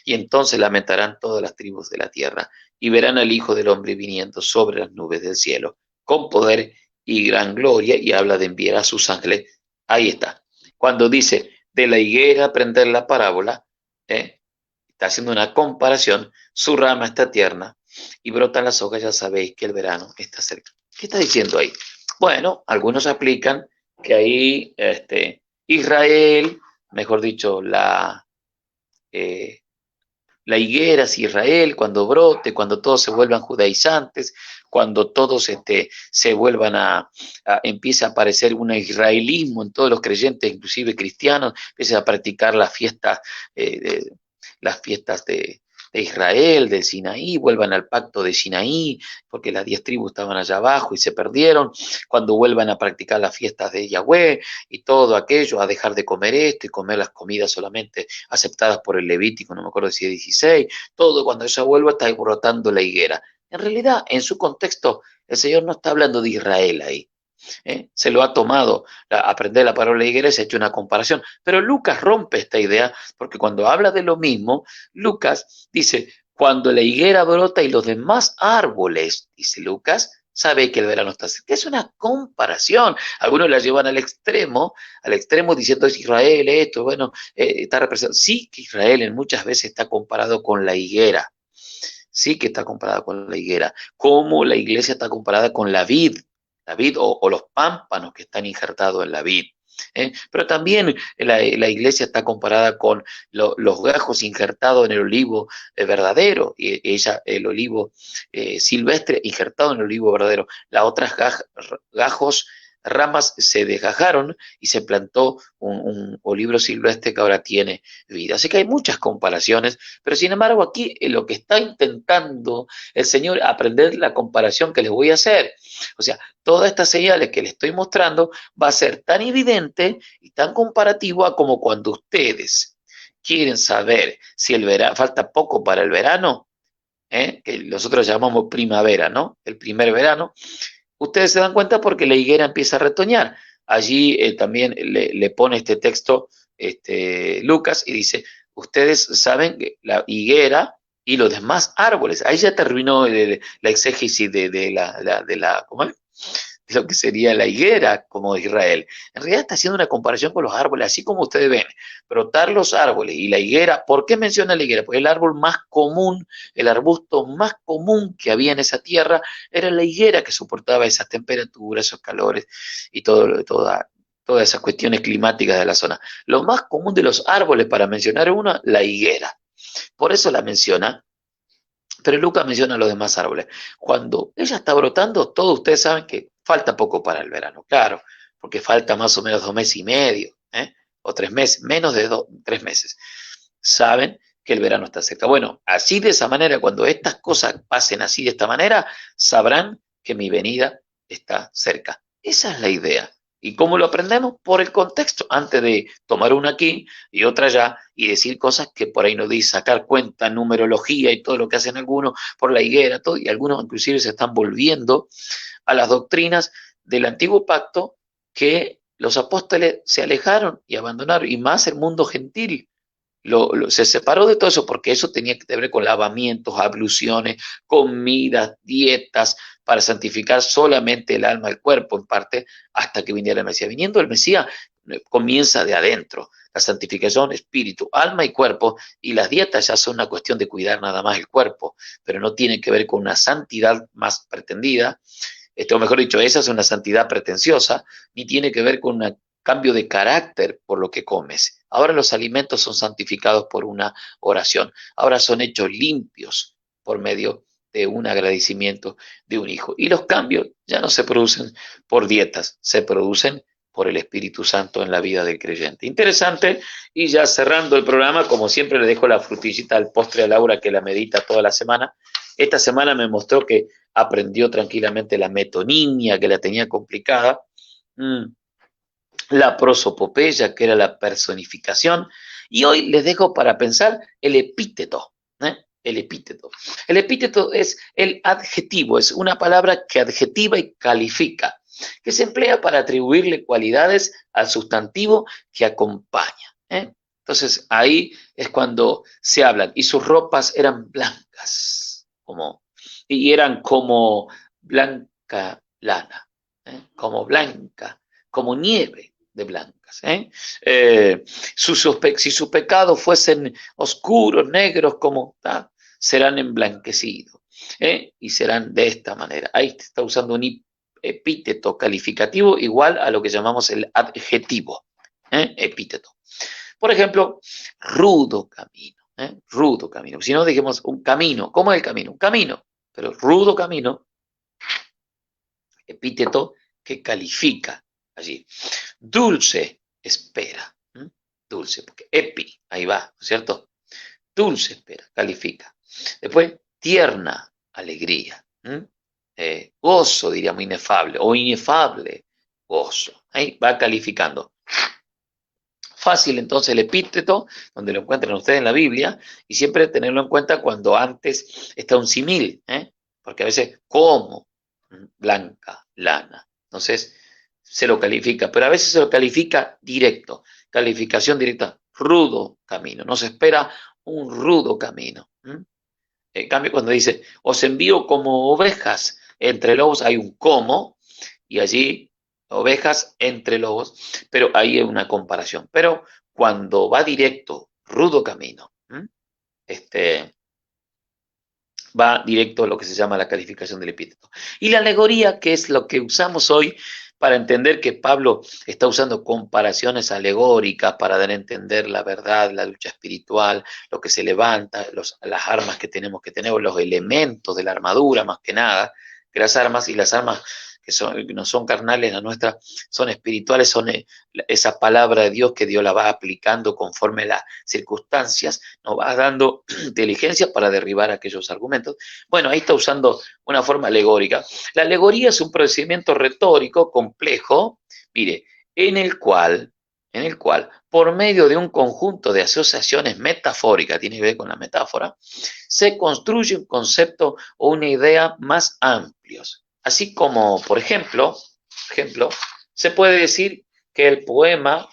y entonces lamentarán todas las tribus de la tierra, y verán al Hijo del Hombre viniendo sobre las nubes del cielo, con poder y gran gloria, y habla de enviar a sus ángeles. Ahí está. Cuando dice de la higuera aprender la parábola, está haciendo una comparación, su rama está tierna y brotan las hojas, ya sabéis que el verano está cerca. ¿Qué está diciendo ahí? Bueno, algunos aplican que ahí Israel, mejor dicho, la higuera es Israel, cuando brote, cuando todos se vuelvan judaizantes, cuando todos se vuelvan empiece a aparecer un israelismo en todos los creyentes, inclusive cristianos, empiecen a practicar las fiestas de Israel, del Sinaí, vuelvan al pacto de Sinaí, porque las 10 tribus estaban allá abajo y se perdieron, cuando vuelvan a practicar las fiestas de Yahweh y todo aquello, a dejar de comer esto y comer las comidas solamente aceptadas por el Levítico, no me acuerdo si es 16, todo cuando ella vuelva está brotando la higuera. En realidad, en su contexto, el Señor no está hablando de Israel ahí. Se lo ha tomado, aprender la palabra higuera, se ha hecho una comparación, pero Lucas rompe esta idea, porque cuando habla de lo mismo, Lucas dice, cuando la higuera brota y los demás árboles, dice Lucas, sabe que el verano está cerca. Es una comparación. Algunos la llevan al extremo diciendo es Israel, esto, bueno, está representado. Sí que Israel en muchas veces está comparado con la higuera, sí que está comparada con la higuera, como la iglesia está comparada con la vid o los pámpanos que están injertados en la vid. Pero también la iglesia está comparada con los gajos injertados en el olivo verdadero, y el olivo silvestre injertado en el olivo verdadero. Las otras gajos, ramas se desgajaron y se plantó un olivo silvestre que ahora tiene vida. Así que hay muchas comparaciones, pero sin embargo aquí lo que está intentando el Señor aprender la comparación que les voy a hacer. O sea, todas estas señales que les estoy mostrando va a ser tan evidente y tan comparativo a como cuando ustedes quieren saber si el verano, falta poco para el verano, que nosotros llamamos primavera, ¿no? El primer verano. Ustedes se dan cuenta porque la higuera empieza a retoñar. Allí también le pone este texto Lucas y dice, ustedes saben que la higuera y los demás árboles, ahí ya terminó la exégesis ¿cómo es? De lo que sería la higuera como Israel. En realidad está haciendo una comparación con los árboles, así como ustedes ven, brotar los árboles y la higuera. ¿Por qué menciona la higuera? Pues el árbol más común, el arbusto más común que había en esa tierra era la higuera, que soportaba esas temperaturas, esos calores y todas esas cuestiones climáticas de la zona. Lo más común de los árboles, para mencionar uno, la higuera. Por eso la menciona, pero Lucas menciona los demás árboles. Cuando ella está brotando, todos ustedes saben que falta poco para el verano, claro, porque falta más o menos 2 meses y medio, o 3 meses, menos de 3 meses. Saben que el verano está cerca. Bueno, así de esa manera, cuando estas cosas pasen así de esta manera, sabrán que mi venida está cerca. Esa es la idea. ¿Y cómo lo aprendemos? Por el contexto, antes de tomar una aquí y otra allá y decir cosas que por ahí nos dice, sacar cuenta, numerología y todo lo que hacen algunos por la higuera, todo, y algunos inclusive se están volviendo a las doctrinas del antiguo pacto que los apóstoles se alejaron y abandonaron, y más el mundo gentil. Se separó de todo eso porque eso tenía que ver con lavamientos, abluciones, comidas, dietas, para santificar solamente el alma y el cuerpo, en parte, hasta que viniera el Mesías. Viniendo el Mesías, comienza de adentro, la santificación, espíritu, alma y cuerpo, y las dietas ya son una cuestión de cuidar nada más el cuerpo, pero no tienen que ver con una santidad más pretendida, o mejor dicho, esa es una santidad pretenciosa, ni tiene que ver con un cambio de carácter por lo que comes. Ahora los alimentos son santificados por una oración. Ahora son hechos limpios por medio de un agradecimiento de un hijo. Y los cambios ya no se producen por dietas, se producen por el Espíritu Santo en la vida del creyente. Interesante. Y ya cerrando el programa, como siempre le dejo la frutillita al postre a Laura, que la medita toda la semana. Esta semana me mostró que aprendió tranquilamente la metonimia, que la tenía complicada. La prosopopeya, que era la personificación, y hoy les dejo para pensar el epíteto. El epíteto. El epíteto es el adjetivo, es una palabra que adjetiva y califica, que se emplea para atribuirle cualidades al sustantivo que acompaña. Entonces ahí es cuando se hablan, y sus ropas eran blancas, y eran como blanca lana, como blanca, como nieve. de blancas. Si sus pecados fuesen oscuros, negros, como serán emblanquecidos. Y serán de esta manera. Ahí está usando un epíteto calificativo igual a lo que llamamos el adjetivo. Epíteto. Por ejemplo, rudo camino. Rudo camino. Si no, dijimos un camino. ¿Cómo es el camino? Un camino. Pero rudo camino, epíteto que califica allí. Dulce espera. Dulce, porque epi, ahí va, ¿no es cierto? Dulce espera, califica. Después, tierna alegría. Gozo, diríamos, inefable, o inefable gozo. Ahí va calificando. Fácil entonces el epíteto, donde lo encuentran ustedes en la Biblia, y siempre tenerlo en cuenta cuando antes está un simil, porque a veces como, blanca, lana. Entonces se lo califica, pero a veces se lo califica directo, calificación directa, rudo camino, nos espera un rudo camino. En cambio, cuando dice, os envío como ovejas entre lobos, hay un como, y allí ovejas entre lobos, pero ahí hay una comparación. Pero cuando va directo, rudo camino, va directo a lo que se llama la calificación del epíteto. Y la alegoría, que es lo que usamos hoy para entender que Pablo está usando comparaciones alegóricas para dar a entender la verdad, la lucha espiritual, lo que se levanta, las armas que tenemos que tener, los elementos de la armadura más que nada, que las armas que no son carnales, las nuestras son espirituales, son esa palabra de Dios que Dios la va aplicando conforme las circunstancias, nos va dando inteligencia para derribar aquellos argumentos. Bueno, ahí está usando una forma alegórica. La alegoría es un procedimiento retórico complejo, mire, en el cual, por medio de un conjunto de asociaciones metafóricas, tiene que ver con la metáfora, se construye un concepto o una idea más amplios. Así como, por ejemplo, se puede decir que el poema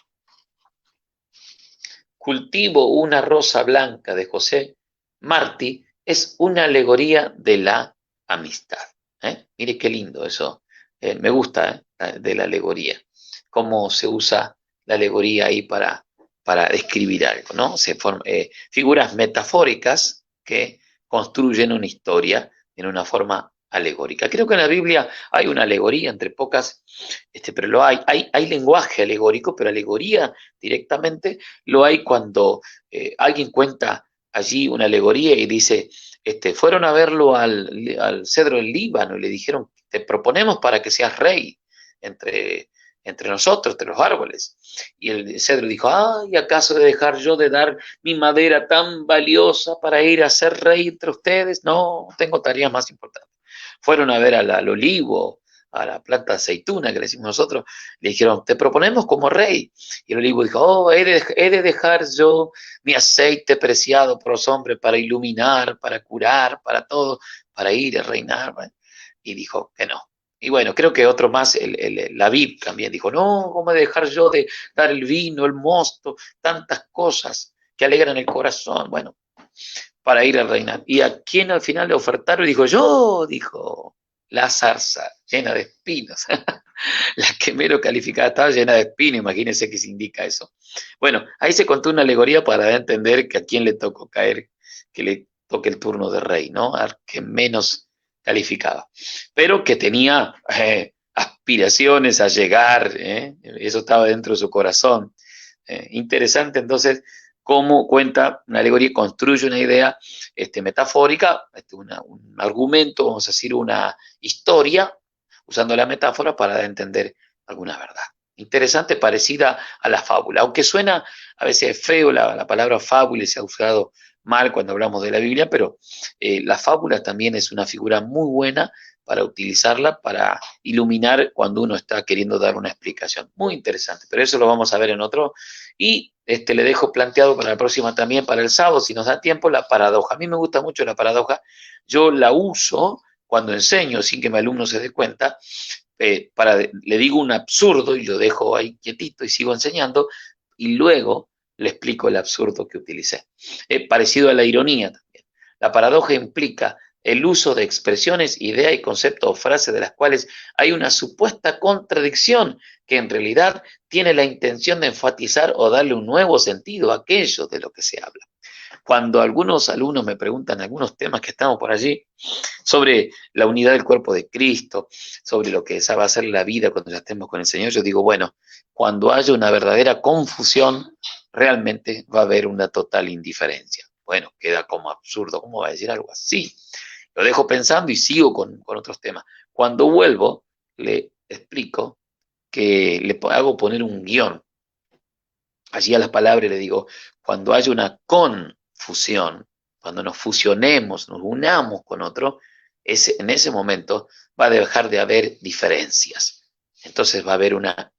Cultivo una rosa blanca de José Martí es una alegoría de la amistad. Mire qué lindo eso. Me gusta de la alegoría. Cómo se usa la alegoría ahí para describir algo, ¿no? Figuras metafóricas que construyen una historia en una forma alegórica. Creo que en la Biblia hay una alegoría, entre pocas, pero lo hay lenguaje alegórico, pero alegoría directamente lo hay cuando alguien cuenta allí una alegoría y dice, fueron a verlo al cedro del Líbano y le dijeron, te proponemos para que seas rey entre nosotros, entre los árboles. Y el cedro dijo, ay, ¿acaso de dejar yo de dar mi madera tan valiosa para ir a ser rey entre ustedes? No, tengo tareas más importantes. Fueron a ver al olivo, a la planta de aceituna que le decimos nosotros, le dijeron, te proponemos como rey. Y el olivo dijo, he de dejar yo mi aceite preciado por los hombres para iluminar, para curar, para todo, para ir a reinar. Y dijo que no. Y bueno, creo que otro más, la vid también dijo, no, ¿cómo he de dejar yo de dar el vino, el mosto, tantas cosas que alegran el corazón? Bueno, para ir a reinar. ¿Y a quién al final le ofertaron? Dijo, yo, dijo, la zarza, llena de espinos. La que menos calificada estaba llena de espinos, imagínense qué significa eso. Bueno, ahí se contó una alegoría para entender que a quién le tocó caer, que le toque el turno de rey, ¿no? Al que menos calificaba. Pero que tenía aspiraciones a llegar, eso estaba dentro de su corazón. Interesante, entonces, cómo cuenta una alegoría, construye una idea metafórica, un argumento, vamos a decir, una historia, usando la metáfora para entender alguna verdad. Interesante, parecida a la fábula, aunque suena a veces feo la palabra fábula y se ha usado mal cuando hablamos de la Biblia, pero la fábula también es una figura muy buena para utilizarla, para iluminar cuando uno está queriendo dar una explicación. Muy interesante, pero eso lo vamos a ver en otro. Y le dejo planteado para la próxima también, para el sábado, si nos da tiempo, la paradoja. A mí me gusta mucho la paradoja. Yo la uso cuando enseño, sin que mi alumno se dé cuenta, le digo un absurdo y lo dejo ahí quietito y sigo enseñando, y luego le explico el absurdo que utilicé. Parecido a la ironía también. La paradoja implica el uso de expresiones, ideas y conceptos o frases de las cuales hay una supuesta contradicción que en realidad tiene la intención de enfatizar o darle un nuevo sentido a aquello de lo que se habla. Cuando algunos alumnos me preguntan algunos temas que estamos por allí, sobre la unidad del cuerpo de Cristo, sobre lo que va a ser la vida cuando ya estemos con el Señor, yo digo, bueno, cuando haya una verdadera confusión, realmente va a haber una total indiferencia. Bueno, queda como absurdo, ¿cómo va a decir algo así? Lo dejo pensando y sigo con otros temas. Cuando vuelvo, le explico que le hago poner un guión allí a las palabras le digo, cuando haya una confusión, cuando nos fusionemos, nos unamos con otro, en ese momento va a dejar de haber diferencias. Entonces va a haber una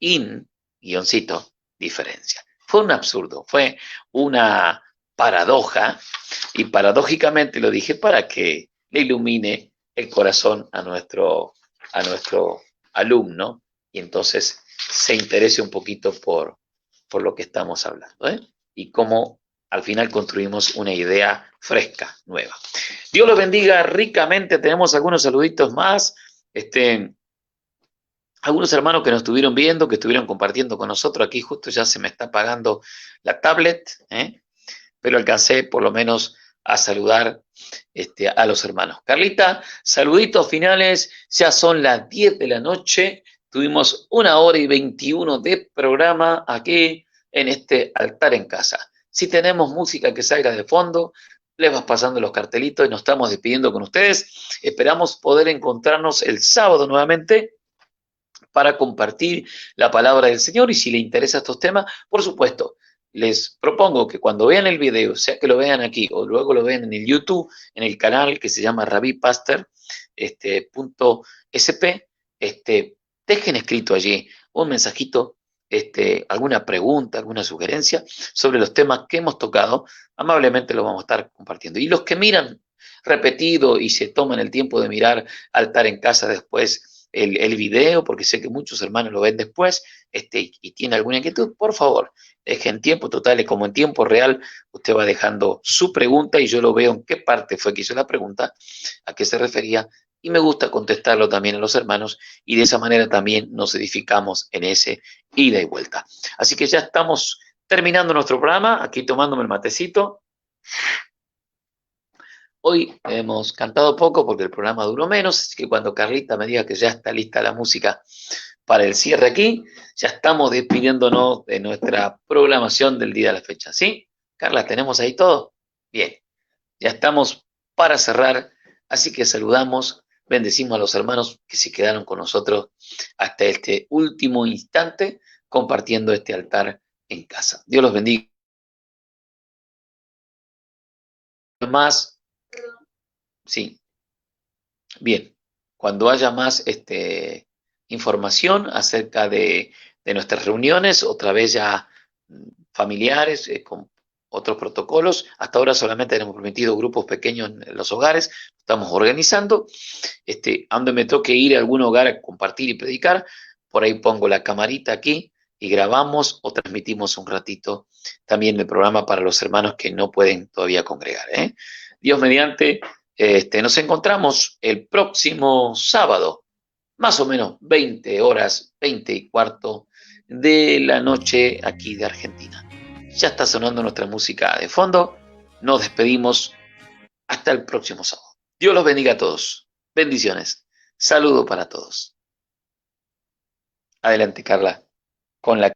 guioncito, diferencia. Fue un absurdo, fue una paradoja, y paradójicamente lo dije para que le ilumine el corazón a nuestro alumno, y entonces se interese un poquito por lo que estamos hablando, ¿eh? Y cómo al final construimos una idea fresca, nueva. Dios los bendiga ricamente. Tenemos algunos saluditos más. Algunos hermanos que nos estuvieron viendo, que estuvieron compartiendo con nosotros. Aquí justo ya se me está apagando la tablet, pero alcancé por lo menos a saludar a los hermanos. Carlita, saluditos finales. Ya son las 10 de la noche. Tuvimos 1 hora y 21 de programa aquí en este altar en casa. Si tenemos música que salga de fondo, les vas pasando los cartelitos y nos estamos despidiendo con ustedes. Esperamos poder encontrarnos el sábado nuevamente para compartir la palabra del Señor, y si les interesa estos temas, por supuesto, les propongo que cuando vean el video, sea que lo vean aquí o luego lo vean en el YouTube, en el canal que se llama Rabí Pastor, .sp, dejen escrito allí un mensajito, alguna pregunta, alguna sugerencia sobre los temas que hemos tocado. Amablemente lo vamos a estar compartiendo. Y los que miran repetido y se toman el tiempo de mirar altar en casa después el video, porque sé que muchos hermanos lo ven después, y tiene alguna inquietud, por favor, dejen en tiempo total y como en tiempo real, usted va dejando su pregunta y yo lo veo en qué parte fue que hizo la pregunta, a qué se refería, y me gusta contestarlo también a los hermanos, y de esa manera también nos edificamos en ese ida y vuelta. Así que ya estamos terminando nuestro programa, aquí tomándome el matecito. Hoy hemos cantado poco porque el programa duró menos, así que cuando Carlita me diga que ya está lista la música para el cierre aquí, ya estamos despidiéndonos de nuestra programación del día de la fecha. ¿Sí? Carla, ¿tenemos ahí todo? Bien, ya estamos para cerrar, así que saludamos, bendecimos a los hermanos que se quedaron con nosotros hasta este último instante compartiendo este altar en casa. Dios los bendiga. Más. Sí, bien. Cuando haya más información acerca de nuestras reuniones, otra vez ya familiares, con otros protocolos. Hasta ahora solamente tenemos permitido grupos pequeños en los hogares. Estamos organizando. A donde me toque ir a algún hogar a compartir y predicar, por ahí pongo la camarita aquí y grabamos o transmitimos un ratito también el programa para los hermanos que no pueden todavía congregar. Dios mediante. Nos encontramos el próximo sábado, más o menos 20 horas, 20:15 de la noche aquí de Argentina. Ya está sonando nuestra música de fondo. Nos despedimos hasta el próximo sábado. Dios los bendiga a todos. Bendiciones. Saludo para todos. Adelante, Carla, con la